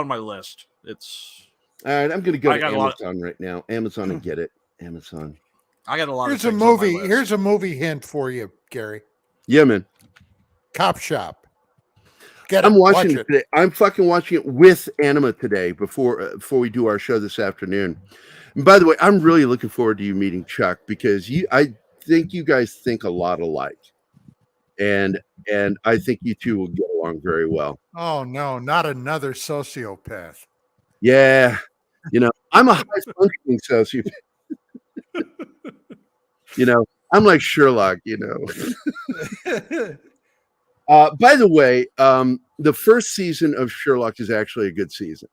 my list. All right. I'm going to go to Amazon right now. Amazon and get it. Amazon. I got a lot. Here's a movie. Here's a movie hint for you, Gary. Yeah, man. Cop Shop. I'm watching it today. I'm fucking watching it with Anima today before we do our show this afternoon. And by the way, I'm really looking forward to you meeting Chuck because I think you guys think a lot alike, and I think you two will get along very well. Oh no, not another sociopath. Yeah, I'm a high functioning sociopath. I'm like Sherlock. By the way, the first season of Sherlock is actually a good season.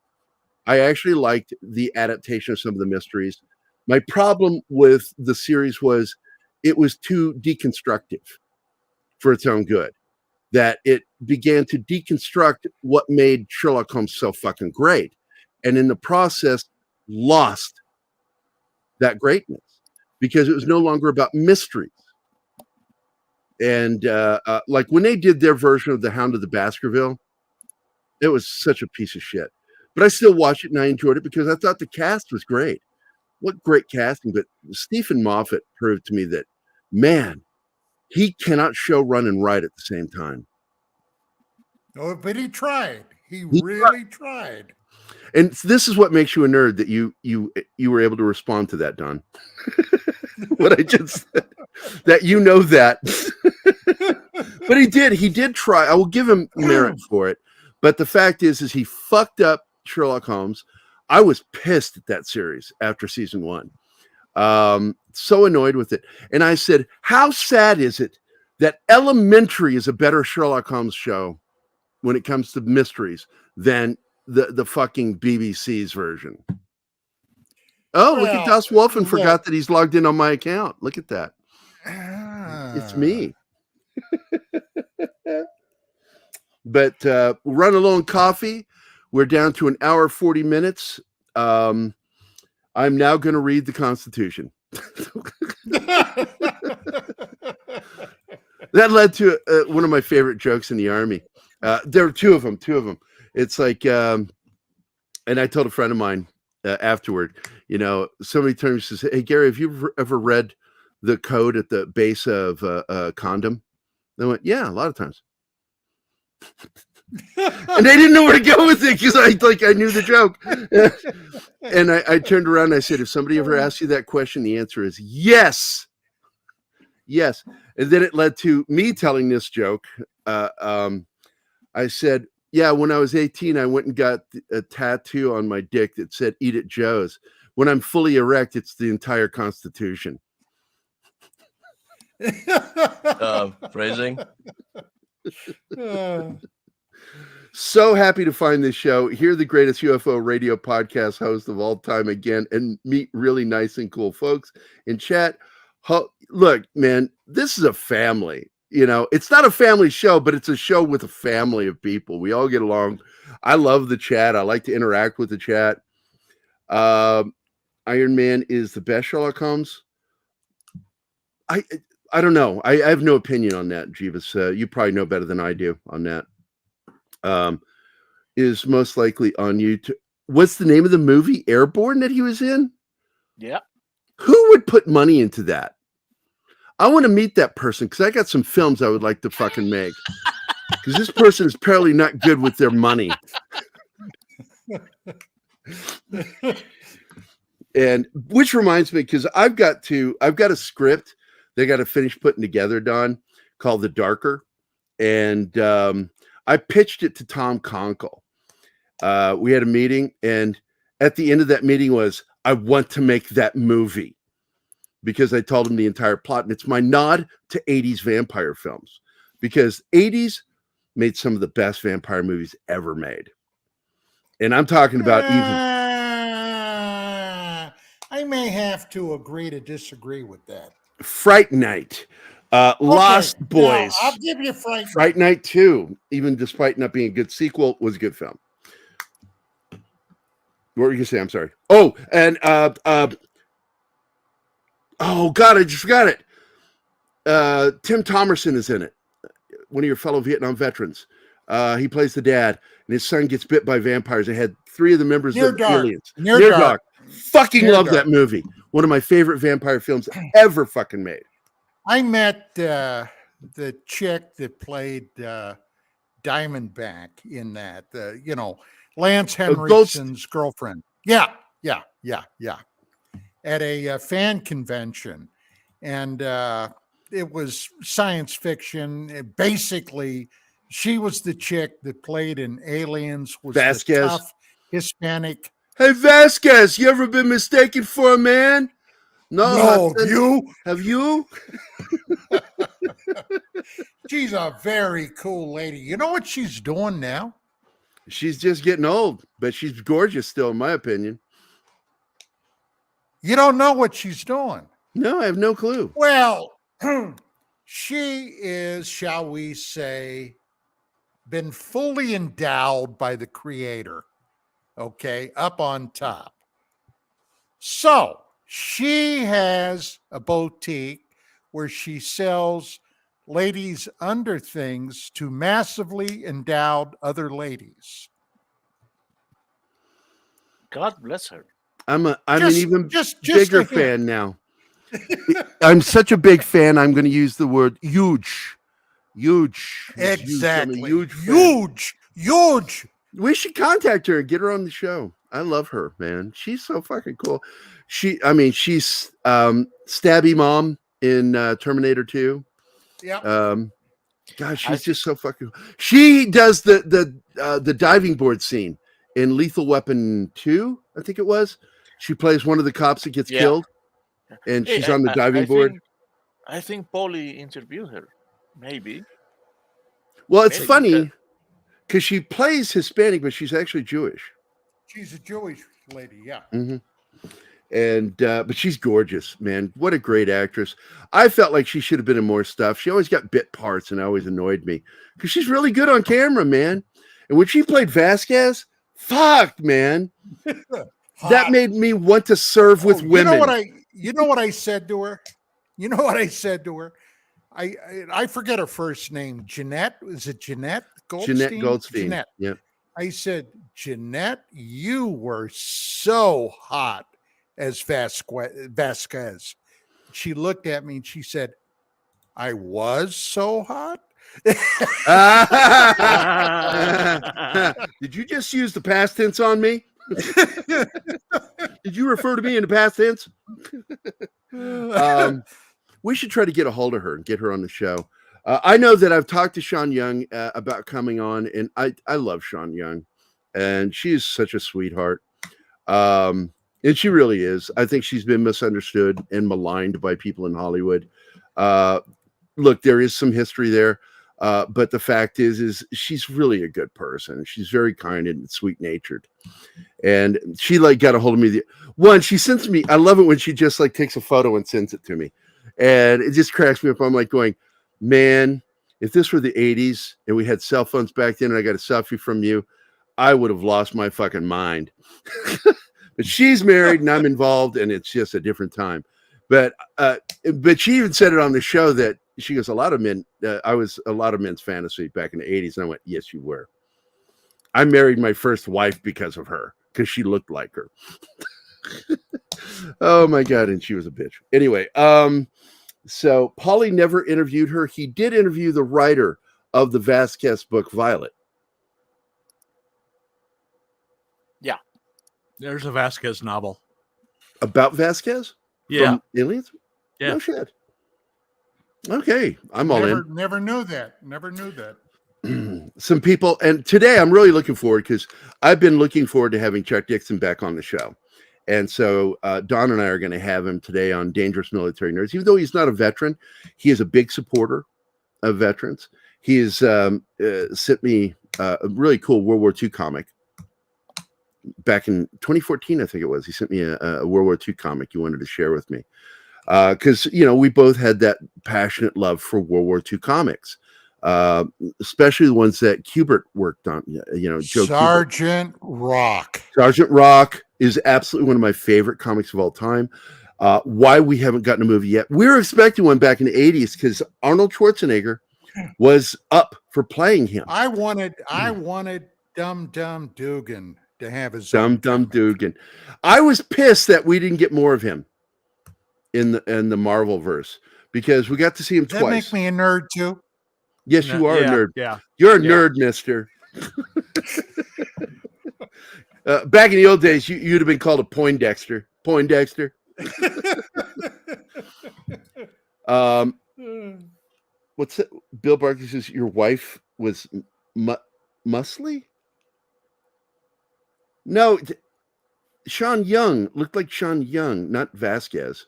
I actually liked the adaptation of some of the mysteries. My problem with the series was it was too deconstructive for its own good, that it began to deconstruct what made Sherlock Holmes so fucking great. And in the process, lost that greatness because it was no longer about mysteries. And like when they did their version of The Hound of the Baskerville, it was such a piece of shit. But I still watched it and I enjoyed it because I thought the cast was great. What great casting. But Stephen Moffat proved to me that, man, He cannot show, run, and write at the same time. Oh, but he tried. He really tried. And this is what makes you a nerd, that you were able to respond to that, Don. What I just said, that you know that. But he did try. I will give him merit for it. But the fact is he fucked up Sherlock Holmes. I was pissed at that series after season 1. So annoyed with it. And I said, how sad is it that Elementary is a better Sherlock Holmes show when it comes to mysteries than the fucking BBC's version? Oh, look at Das Wolfen forgot that he's logged in on my account. Look at that. It's me. But run alone coffee. We're down to 1 hour, 40 minutes. I'm now going to read the Constitution. That led to one of my favorite jokes in the Army. There were two of them. It's like, and I told a friend of mine afterward, somebody turned and says, "Hey, Gary, have you ever read the code at the base of a condom?" And I went, "Yeah, a lot of times." And they didn't know where to go with it because I knew the joke. And I turned around and I said, if somebody ever asks you that question, the answer is yes. Yes. And then it led to me telling this joke. I said, yeah, when I was 18, I went and got a tattoo on my dick that said, "Eat at Joe's." When I'm fully erect, it's the entire Constitution. Phrasing. So happy to find this show. Hear the greatest UFO radio podcast host of all time again and meet really nice and cool folks in chat. Look, man, this is a family. It's not a family show, but it's a show with a family of people. We all get along. I love the chat. I like to interact with the chat. Iron Man is the best Sherlock Holmes. I don't know. I have no opinion on that, Jeeves. You probably know better than I do on that. Is most likely on YouTube. What's the name of the movie? Airborne that he was in? Yeah. Who would put money into that? I want to meet that person because I got some films I would like to fucking make. Because this person is apparently not good with their money. And which reminds me, because I've got a script they got to finish putting together, Don, called The Darker. And I pitched it to Tom Conkle. We had a meeting, and at the end of that meeting was, I want to make that movie, because I told him the entire plot. And it's my nod to 80s vampire films, because 80s made some of the best vampire movies ever made. And I'm talking about I may have to agree to disagree with that. Fright Night, Lost Boys. No, I'll give you Fright Night 2, even despite not being a good sequel, was a good film. What were you gonna say? I'm sorry. Oh, and oh God, I just forgot it. Tim Thomerson is in it. One of your fellow Vietnam veterans. He plays the dad, and his son gets bit by vampires. They had 3 of the members of Aliens. Near Dark. Fucking love that movie. One of my favorite vampire films ever fucking made. I met the chick that played Diamondback in that. Lance Henriksen's girlfriend. Yeah. At a fan convention. And it was science fiction. Basically, she was the chick that played in Aliens, was Vasquez. The tough Hispanic. Hey, Vasquez, you ever been mistaken for a man? No, you? Have you? She's a very cool lady. You know what she's doing now? She's just getting old, but she's gorgeous still, in my opinion. You don't know what she's doing? No, I have no clue. Well, she is, shall we say, been fully endowed by the creator, okay, up on top. So she has a boutique where she sells ladies' under things to massively endowed other ladies. God bless her. I'm an even bigger fan now. I'm such a big fan. I'm going to use the word huge. Huge. Exactly. Huge. Huge. We should contact her and get her on the show. I love her, man. She's so fucking cool. She's Stabby Mom in Terminator 2. Yeah. God, she's just so fucking. She does the diving board scene in Lethal Weapon 2, I think it was. She plays one of the cops that gets killed, and she's on the diving board. I think Polly interviewed her. Maybe. Well, it's funny because she plays Hispanic, but she's actually Jewish. She's a Jewish lady, yeah. Mm-hmm. And but she's gorgeous, man. What a great actress. I felt like she should have been in more stuff. She always got bit parts and always annoyed me because she's really good on camera, man. And when she played Vasquez, fuck, man. That made me want to serve with women. You know what I said to her? You know what I said to her? I forget her first name. Jeanette? Is it Jeanette Goldstein? Jeanette Goldstein. Jeanette. Yep. I said, Jeanette, you were so hot as Vasquez. She looked at me and she said, I was so hot? Did you just use the past tense on me? Did you refer to me in the past tense? We should try to get a hold of her and get her on the show. I know that I've talked to Sean Young about coming on, and I love Sean Young, and she is such a sweetheart. And she really is. I think she's been misunderstood and maligned by people in Hollywood. Look, there is some history there, but the fact is she's really a good person. She's very kind and sweet-natured. And she got a hold of me. She sends me. I love it when she just takes a photo and sends it to me, and it just cracks me up. I'm going, man, if this were the 80s and we had cell phones back then and I got a selfie from you, I would have lost my fucking mind. But she's married and I'm involved, and it's just a different time. But she even said it on the show that she goes, a lot of men, I was a lot of men's fantasy back in the 80s. And I went, yes, you were. I married my first wife because of her, because she looked like her. Oh my God. And she was a bitch. Anyway, so Paulie never interviewed her. He did interview the writer of the Vasquez book, Violet. Yeah. There's a Vasquez novel. About Vasquez? Yeah. From Aliens? Yeah. No shit. Okay. I'm all in. Never knew that. Never knew that. Some people, and today I'm really looking forward because I've been looking forward to having Chuck Dixon back on the show. And so Don and I are going to have him today on Dangerous Military Nerds. Even though he's not a veteran, he is a big supporter of veterans. He has sent me a really cool World War II comic back in 2014, I think it was. He sent me a World War II comic he wanted to share with me. Because, we both had that passionate love for World War II comics, especially the ones that Kubert worked on. Joe Sergeant Rock. Sergeant Rock is absolutely one of my favorite comics of all time. Why we haven't gotten a movie yet. We were expecting one back in the 80s because Arnold Schwarzenegger was up for playing him. I wanted Dum Dum Dugan to have his Dum Dum Dugan. I was pissed that we didn't get more of him in the Marvel verse because we got to see him twice. That make me a nerd too. Yes, you are a nerd. Yeah, you're a nerd, mister. Back in the old days, you'd have been called a Poindexter. Poindexter. What's that? Bill Barkley says your wife was muscly? No, Sean Young looked like Sean Young, not Vasquez.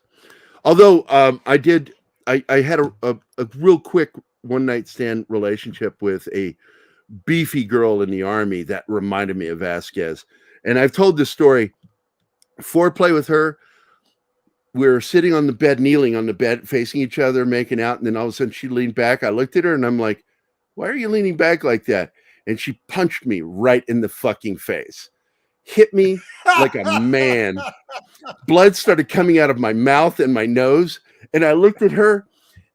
Although I had a real quick one-night stand relationship with a beefy girl in the Army that reminded me of Vasquez. And I've told this story. Foreplay with her, we were sitting on the bed, kneeling on the bed, facing each other, making out. And then all of a sudden she leaned back. I looked at her and I'm like, why are you leaning back like that? And she punched me right in the fucking face. Hit me like a man. Blood started coming out of my mouth and my nose. And I looked at her,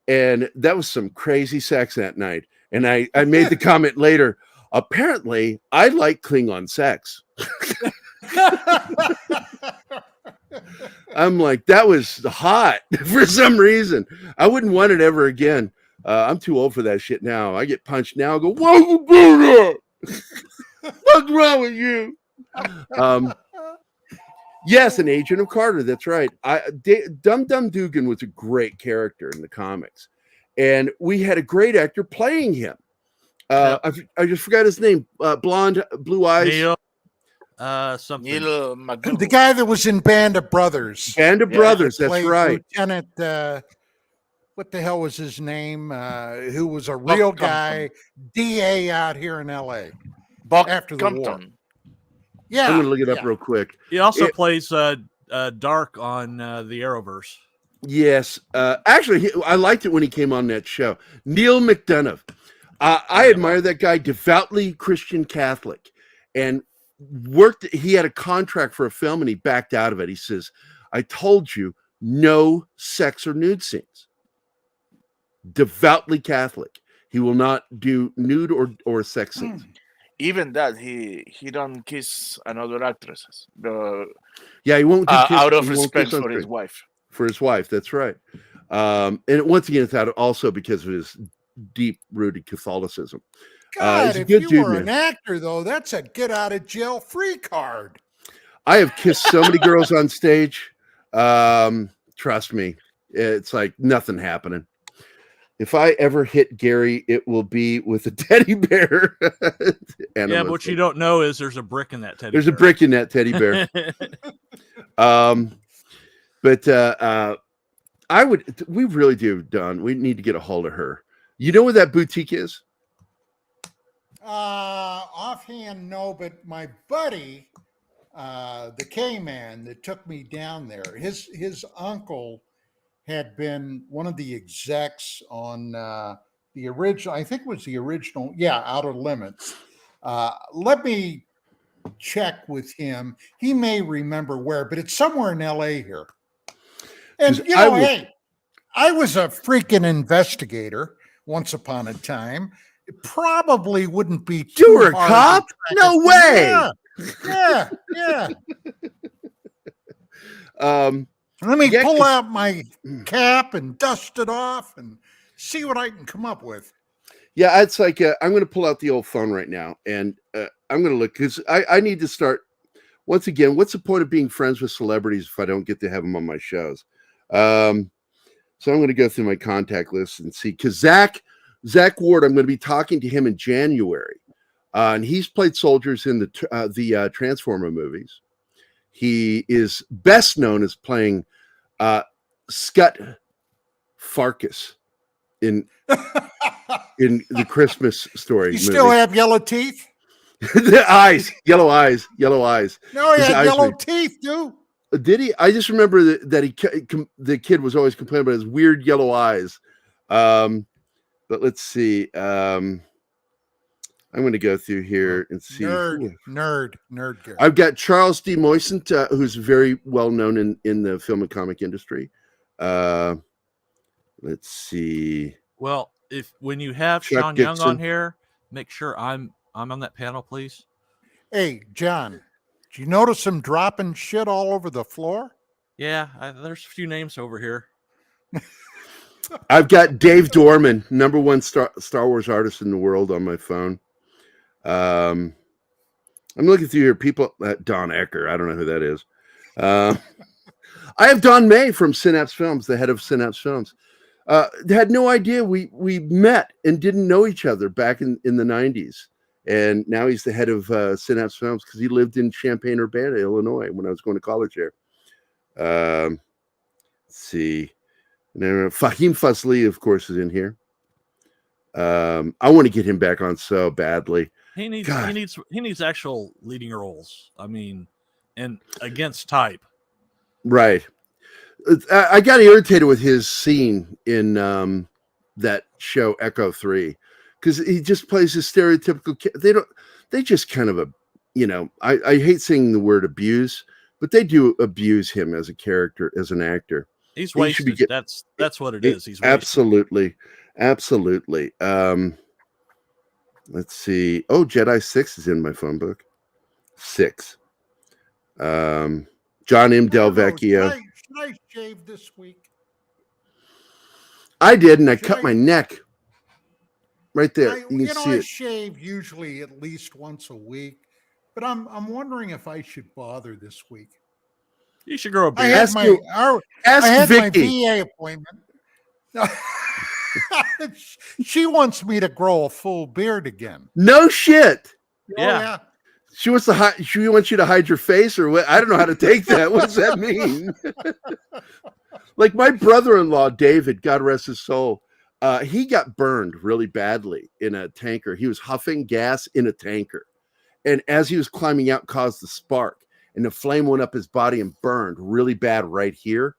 and that was some crazy sex that night. And I made the comment later, apparently I like Klingon sex. I'm like, that was hot for some reason. I wouldn't want it ever again. I'm too old for that shit now. I get punched now. I go, why you do that? What's wrong with you? Yes, an agent of Carter. That's right. Dum Dum Dugan was a great character in the comics, and we had a great actor playing him. I just forgot his name. Blonde, blue eyes. Neil, something. The guy that was in Band of Brothers. Band of Brothers. That's played right. Lieutenant. What the hell was his name? Who was a real guy, DA out here in L.A. after the war. Yeah, I'm gonna look it up real quick. He also plays Dark on the Arrowverse. Yes, actually, I liked it when he came on that show. Neil McDonough. I admire that guy, devoutly Christian Catholic, and he had a contract for a film and he backed out of it. He says, I told you, no sex or nude scenes. Devoutly Catholic. He will not do nude or sex scenes. Even that, he don't kiss another actresses. He won't out of respect for his wife. For his wife, that's right. And once again, it's also because of his deep-rooted Catholicism. God, if you were an actor, though, that's a get-out-of-jail-free card. I have kissed so many girls on stage. Trust me, it's like nothing happening. If I ever hit Gerry, it will be with a teddy bear. Yeah, but what you don't know is there's a brick in that teddy bear. There's a brick in that teddy bear. We really do, Don. We need to get a hold of her. You know where that boutique is? Offhand, no, but my buddy, the K-Man that took me down there, his uncle had been one of the execs on the original, I think it was the original, Outer Limits. Let me check with him. He may remember where, but it's somewhere in LA here. And, I was a freaking investigator once upon a time. It probably wouldn't be too You were a hard cop? No way. Yeah. Let me pull out my cap and dust it off and see what I can come up with. Yeah, it's like I'm going to pull out the old phone right now, and I'm going to look because I need to start. Once again, what's the point of being friends with celebrities if I don't get to have them on my shows? So I'm going to go through my contact list and see, because Zach Ward, I'm going to be talking to him in January, and he's played soldiers in the Transformer movies. He is best known as playing Scott Farkas in the Christmas Story. You still have yellow teeth? The eyes, yellow eyes. No, he had yellow teeth, dude. Did he? I just remember that the kid was always complaining about his weird yellow eyes. But let's see. I'm going to go through here and see. Nerd. Gerry. I've got Charles D. Moisant, who's very well known in the film and comic industry. Let's see. Well, when you have Chuck Sean Dixon. Young on here, make sure I'm on that panel, please. Hey, John, did you notice him dropping shit all over the floor? Yeah, there's a few names over here. I've got Dave Dorman, #1 Star Wars artist in the world, on my phone. I'm looking through here. People, Don Ecker. I don't know who that is. I have Don May from Synapse Films, the head of Synapse Films. Had no idea we met and didn't know each other back in the 90s. And now he's the head of Synapse Films because he lived in Champaign-Urbana, Illinois, when I was going to college there. Let's see. Fahim Fazli, of course, is in here. I want to get him back on so badly. He needs actual leading roles. I mean, and against type. Right. I got irritated with his scene in that show Echo 3 because he just plays a stereotypical kid. They just kind of I hate saying the word abuse, but they do abuse him as a character, as an actor. He's wasted. That's what it is. He's wasted. Absolutely. Let's see. Oh, Jedi 6 is in my phone book. 6. John M. I don't know, Delvecchio. should I shave this week? I did, and I cut my neck. Right there. You can see I it. shave usually at least once a week, but I'm wondering if I should bother this week. You should grow a beard. I had my Vicky. VA appointment. She wants me to grow a full beard again. No shit. Oh, yeah. She wants you to hide your face, or what? I don't know how to take that. What does that mean? Like my brother-in-law, David, God rest his soul, he got burned really badly in a tanker. He was huffing gas in a tanker. And as he was climbing out, caused the spark. And the flame went up his body and burned really bad right here.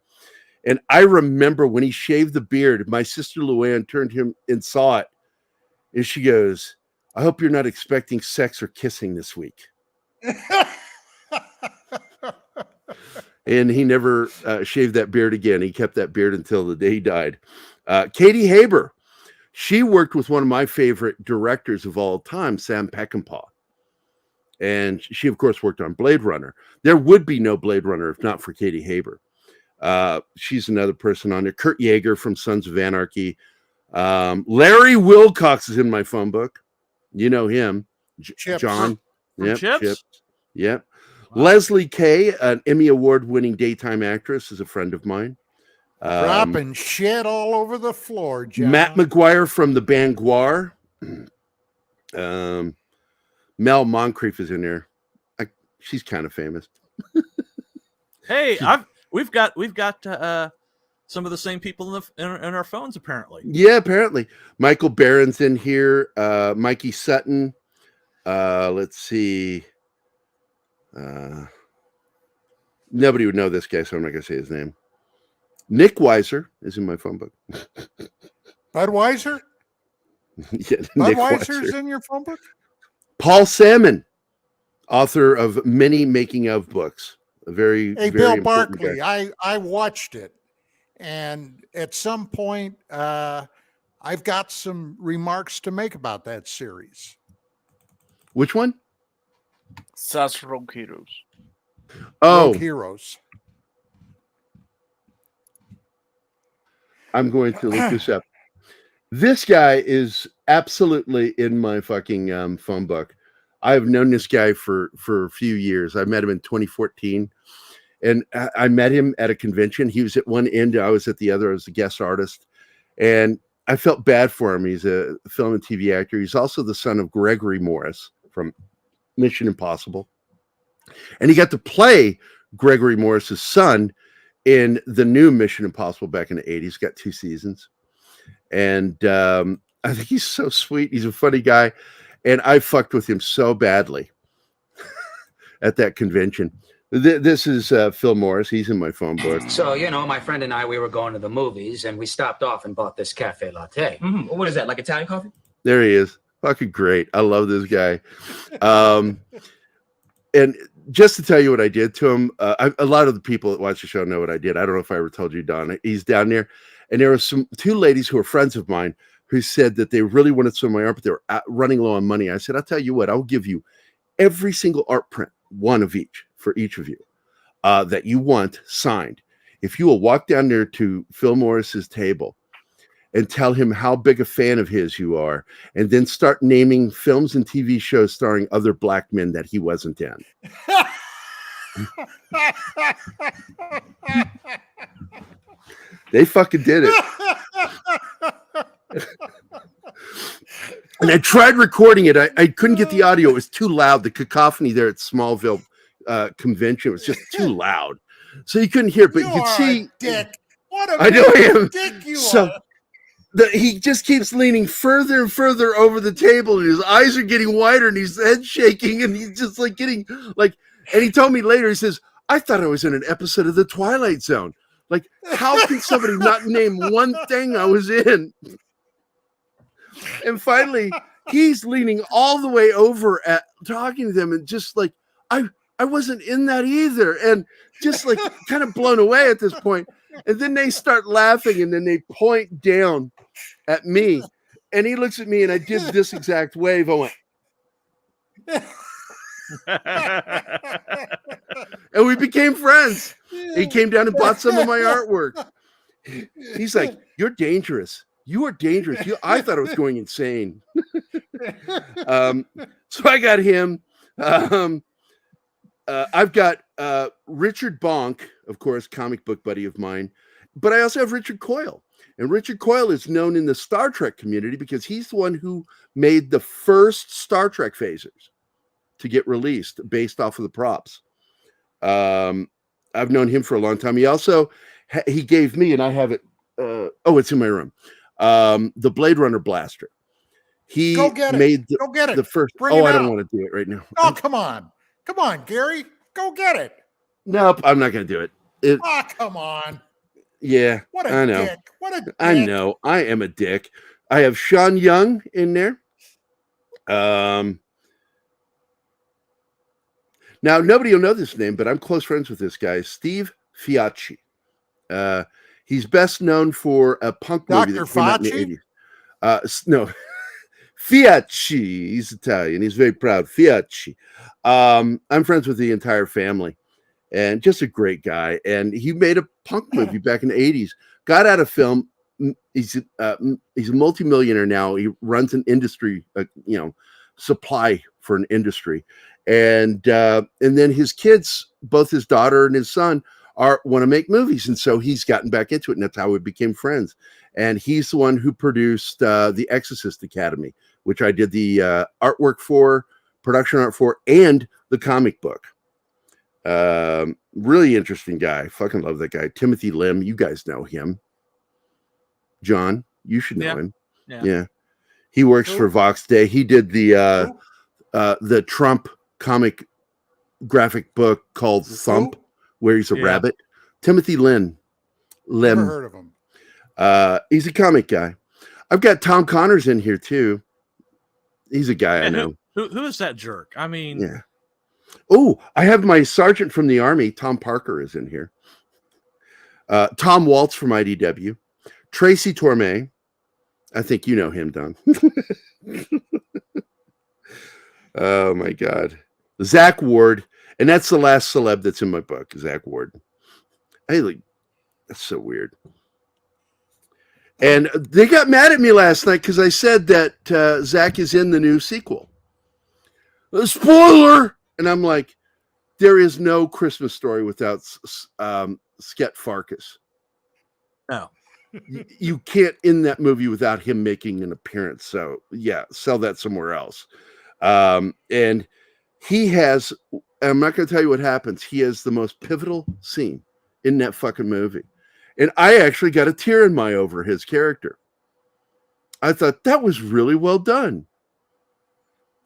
And I remember when he shaved the beard, my sister Luann turned him and saw it. And she goes, I hope you're not expecting sex or kissing this week. And he never shaved that beard again. He kept that beard until the day he died. Katie Haber, she worked with one of my favorite directors of all time, Sam Peckinpah. And she, of course, worked on Blade Runner. There would be no Blade Runner if not for Katie Haber. She's another person on there. Kurt Yeager from Sons of Anarchy. Larry Wilcox is in my phone book. You know him. John. Yep, Chips. Yep. Wow. Leslie Kay, an Emmy Award-winning daytime actress, is a friend of mine. Dropping shit all over the floor, John. Matt McGuire from the band Guar. Mel Moncrief is in there. She's kind of famous. Hey, we've got some of the same people in our phones apparently. Yeah, apparently. Michael Barron's in here. Mikey Sutton. Let's see. Nobody would know this guy, so I'm not going to say his name. Nick Weiser is in my phone book. Budweiser? Yeah, Budweiser's in your phone book? Paul Salmon, author of many making of books. A very, hey, very Bill Barkley, guy. I watched it. And at some point, I've got some remarks to make about that series. Which one? SAS Rogue Heroes. Oh, Rogue Heroes. I'm going to look this up. This guy is absolutely in my fucking phone book. I've known this guy for a few years. I met him in 2014, and I met him at a convention. He was at one end, I was at the other. I was a guest artist, and I felt bad for him. He's a film and TV actor. He's also the son of Gregory Morris from Mission Impossible, and he got to play Gregory Morris's son in the new Mission Impossible back in the 80s. Got 2 seasons. And I think he's so sweet. He's a funny guy. And I fucked with him so badly at that convention. This is Phil Morris. He's in my phone book. So, my friend and I, we were going to the movies, and we stopped off and bought this cafe latte. Mm-hmm. What is that, like Italian coffee? There he is. Fucking great. I love this guy. And just to tell you what I did to him, a lot of the people that watch the show know what I did. I don't know if I ever told you, Don. He's down there. And there were 2 ladies who were friends of mine who said that they really wanted some of my art, but they were running low on money. I said, I'll tell you what, I'll give you every single art print, one of each, for each of you, that you want signed. If you will walk down there to Phil Morris's table and tell him how big a fan of his you are, and then start naming films and TV shows starring other black men that he wasn't in. They fucking did it. And I tried recording it. I couldn't get the audio. It was too loud. The cacophony there at Smallville convention was just too loud. So you couldn't hear it, but you could see. Dick. What a I know I am. Dick you are. He just keeps leaning further and further over the table, and his eyes are getting wider, and his head shaking, and he's just like getting like. And he told me later, he says, "I thought I was in an episode of The Twilight Zone. Like, how can somebody not name one thing I was in?" And finally, he's leaning all the way over at talking to them, and just like, I wasn't in that either, and just like kind of blown away at this point. And then they start laughing, and then they point down at me, and he looks at me, and I did this exact wave. I went, And we became friends. He came down and bought some of my artwork. He's like, "You're dangerous. You are dangerous." I thought I was going insane. So I got him. I've got Richard Bonk, of course, comic book buddy of mine. But I also have Richard Coyle. And Richard Coyle is known in the Star Trek community because he's the one who made the first Star Trek phasers to get released based off of the props. I've known him for a long time. He also, he gave me, and I have it, it's in my room, the Blade Runner blaster. He made the first. Bring I don't want to do it right now. Oh, come on. Come on, Gary. Go get it. Nope, I'm not going to do it. Come on. Yeah, What a I know. dick. What a dick. I know. I am a dick. I have Sean Young in there. Now, nobody will know this name, but I'm close friends with this guy, Steve Fiacci. He's best known for a punk movie that came out in the 80s. No, Fiacci. He's Italian. He's very proud. Fiacci. I'm friends with the entire family. And just a great guy. And he made a punk movie back in the 80s. Got out of film. He's a multimillionaire now. He runs an industry, supply for an industry. And then his kids, both his daughter and his son, want to make movies. And so he's gotten back into it. And that's how we became friends. And he's the one who produced the Exorcist Academy, which I did the artwork for, production art for, and the comic book. Really interesting guy. Fucking love that guy. Timothy Lim, you guys know him. John, you should know him. Yeah. He works for Vox Day. He did the Trump comic graphic book called Thump, where he's a rabbit. Timothy Lim. Never heard of him. He's a comic guy. I've got Tom Connors in here too. He's a guy I know. Who is that jerk? I mean, yeah. Oh, I have my sergeant from the Army, Tom Parker, is in here. Tom Waltz from IDW. Tracy Torme. I think you know him, Don. Oh, my God. Zach Ward. And that's the last celeb that's in my book, Zach Ward. That's so weird. And they got mad at me last night because I said that Zach is in the new sequel. A spoiler! And I'm like, there is no Christmas Story without Sket Farkas. No. You can't end that movie without him making an appearance. So, yeah, sell that somewhere else. And he has, I'm not going to tell you what happens. He has the most pivotal scene in that fucking movie. And I actually got a tear in my eye over his character. I thought that was really well done.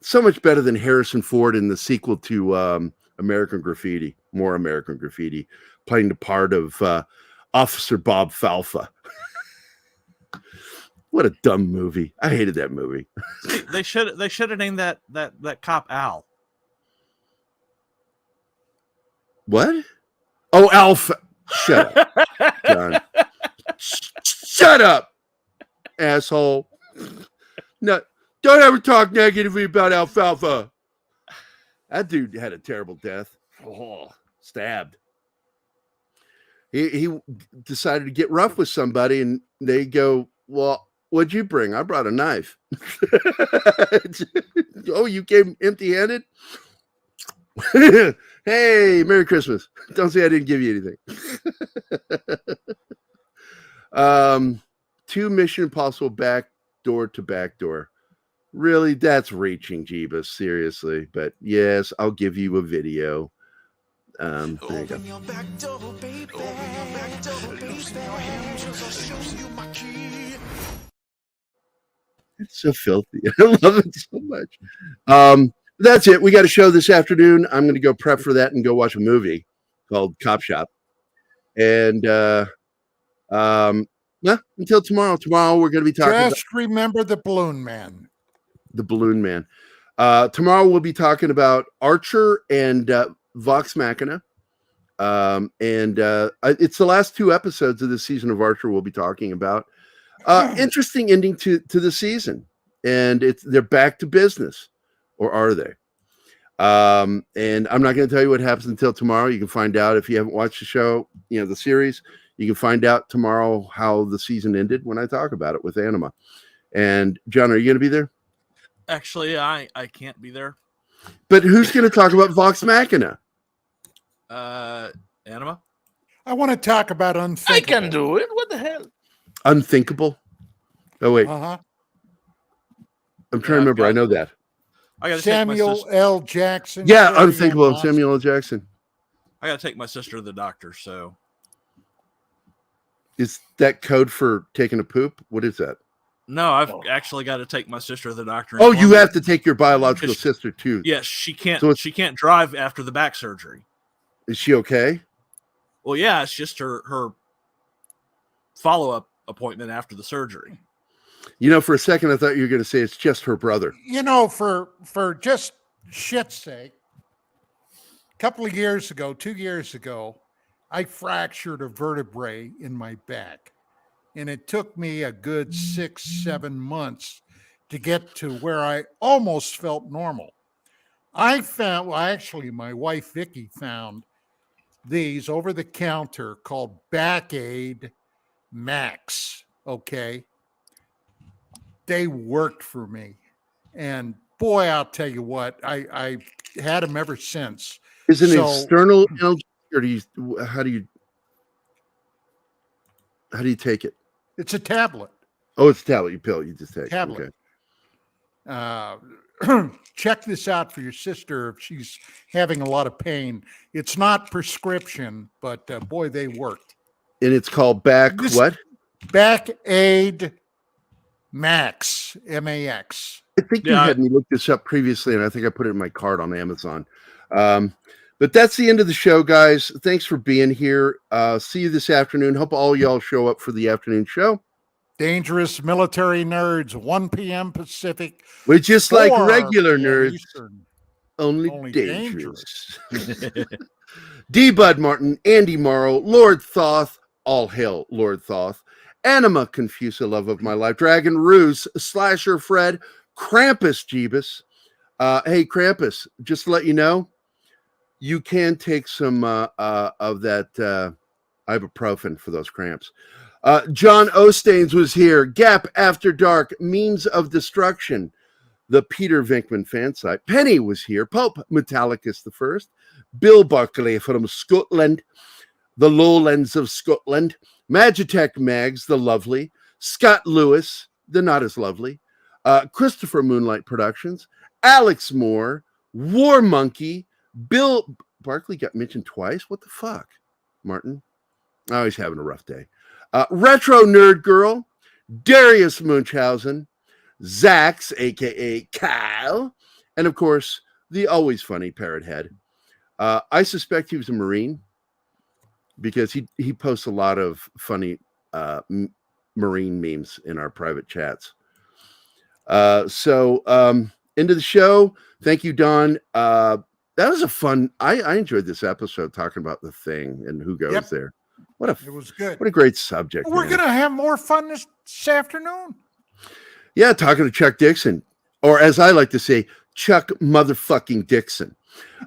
So much better than Harrison Ford in the sequel to American Graffiti, More American Graffiti, playing the part of Officer Bob Falfa. What a dumb movie. I hated that movie. They should have named that cop Al. What? Oh, Alpha. Shut up, John. Shut up, asshole. No, don't ever talk negatively about Alfalfa. That dude had a terrible death. Oh, stabbed. He decided to get rough with somebody, and they go, "Well, what'd you bring?" "I brought a knife." "Oh, you came empty-handed?" "Hey, Merry Christmas. Don't say I didn't give you anything." 2 Mission Impossible backdoor to backdoor. Really? That's reaching, Jeebus. Seriously. But yes, I'll give you a video. There you go. It's so filthy. I love it so much. That's it. We got a show this afternoon. I'm going to go prep for that and go watch a movie called Cop Shop. And until tomorrow. Tomorrow we're going to be talking. Just remember the Balloon Man. The Balloon Man. Tomorrow we'll be talking about Archer and Vox Machina. It's the last 2 episodes of the season of Archer we'll be talking about. Interesting ending to the season. And they're back to business. Or are they? And I'm not going to tell you what happens until tomorrow. You can find out if you haven't watched the show, the series. You can find out tomorrow how the season ended when I talk about it with Anima. And John, are you going to be there? Actually, I can't be there. But who's going to talk about Vox Machina? Anima? I want to talk about Unthinkable. I can do it. What the hell? Unthinkable? Oh, wait. Uh-huh. I'm trying to remember. I know that. I got Samuel L. Jackson. Yeah, Unthinkable. Samuel L. Jackson. I got to take my sister to the doctor, so. Is that code for taking a poop? What is that? No, I've actually got to take my sister to the doctor. Oh, you have to take your biological sister too. Yes, she can't. So she can't drive after the back surgery. Is she okay? Well, yeah, it's just her follow-up appointment after the surgery. For a second, I thought you were going to say it's just her brother. For just shit's sake, a couple of years ago, 2 years ago, I fractured a vertebrae in my back. And it took me a good 6-7 months to get to where I almost felt normal. I found, actually, my wife, Vicky, found these over the counter called Back-Aid Max. Okay. They worked for me. And boy, I'll tell you what, I had them ever since. Is it an external analgesic, or how do you take it? It's a tablet. Oh, it's a tablet. You pill. You just take tablet. Okay. Check this out for your sister if she's having a lot of pain. It's not prescription, but boy, they worked. And it's called what? Back-Aid Max, M-A-X. I think you had me look this up previously, and I think I put it in my cart on Amazon. But that's the end of the show, guys. Thanks for being here. See you this afternoon. Hope all y'all show up for the afternoon show. Dangerous Military Nerds, 1 p.m. Pacific. We're just like 4 regular p.m. nerds, Eastern. only dangerous. D. Bud Martin, Andy Morrow, Lord Thoth, all hail Lord Thoth, Anima Confusa, love of my life, Dragon Ruse, Slasher Fred, Krampus Jeebus. Hey, Krampus, just to let you know, you can take some of that ibuprofen for those cramps. John Ostains was here. Gap After Dark, Means of Destruction, the Peter Venkman fan site. Penny was here. Pope Metallicus the First. Bill Buckley from Scotland, the lowlands of Scotland. Magitech Mags, the lovely. Scott Lewis, the not as lovely. Christopher Moonlight Productions. Alex Moore. War Monkey. Bill Barkley got mentioned twice. What the fuck, Martin? Oh, he's having a rough day. Retro Nerd Girl, Darius Munchausen, Zax, a.k.a. Kyle, and, of course, the always funny Parrot Head. I suspect he was a Marine because he posts a lot of funny Marine memes in our private chats. So, into the show. Thank you, Don. That was a fun. I enjoyed this episode talking about the Thing and who goes there. It was good. What a great subject. We're going to have more fun this afternoon. Yeah, talking to Chuck Dixon, or as I like to say, Chuck motherfucking Dixon.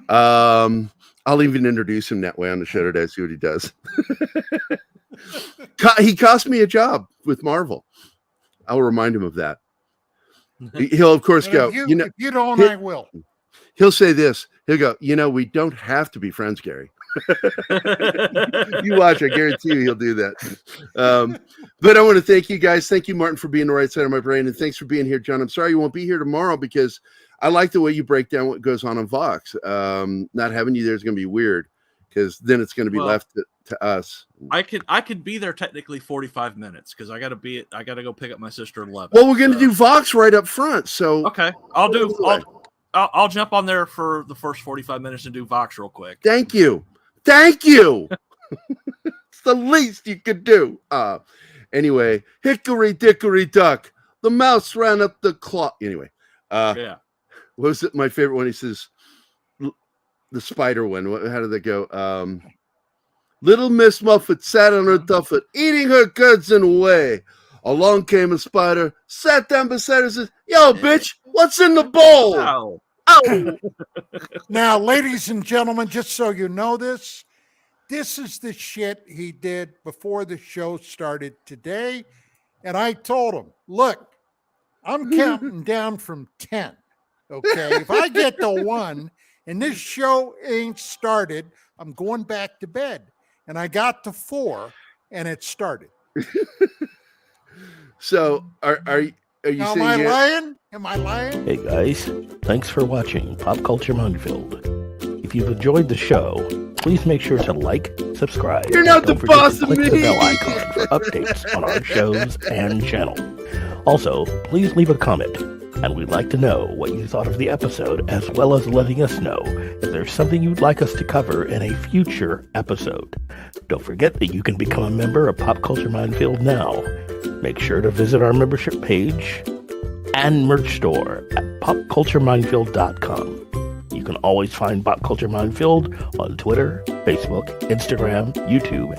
I'll even introduce him that way on the show today, see what he does. He cost me a job with Marvel. I'll remind him of that. He'll, of course, go, if you don't, I will. He'll say this. He'll go, we don't have to be friends, Gary. You watch, I guarantee you he'll do that. But I want to thank you guys. Thank you, Martin, for being the right side of my brain. And thanks for being here, John. I'm sorry you won't be here tomorrow because I like the way you break down what goes on Vox. Not having you there is going to be weird because then it's going to be left to us. I could be there technically 45 minutes because I got to go pick up my sister at 11. Well, we're going to do Vox right up front. So okay, I'll jump on there for the first 45 minutes and do Vox real quick. Thank you. It's the least you could do. Anyway, hickory dickory duck. The mouse ran up the clock. Anyway, yeah. What was it? My favorite one. He says, the spider one. How did that go? Little Miss Muffet sat on her tuffet, eating her goods and away. Along came a spider, sat down beside her, and says, "Yo, bitch, what's in the bowl?" Now, ladies and gentlemen, just so you know this is the shit he did before the show started today. And I told him, look, I'm counting down from 10. Okay. If I get to 1 and this show ain't started, I'm going back to bed. And I got to 4 and it started. So are you now, saying Am I lying? Hey guys, thanks for watching Pop Culture Minefield. If you've enjoyed the show, please make sure to like, subscribe, You're not and the boss of click me. the bell icon for updates on our shows and channel. Also, please leave a comment, and we'd like to know what you thought of the episode, as well as letting us know if there's something you'd like us to cover in a future episode. Don't forget that you can become a member of Pop Culture Minefield now. Make sure to visit our membership page and merch store at popcultureminefield.com. You can always find Pop Culture Minefield on Twitter, Facebook, Instagram, YouTube,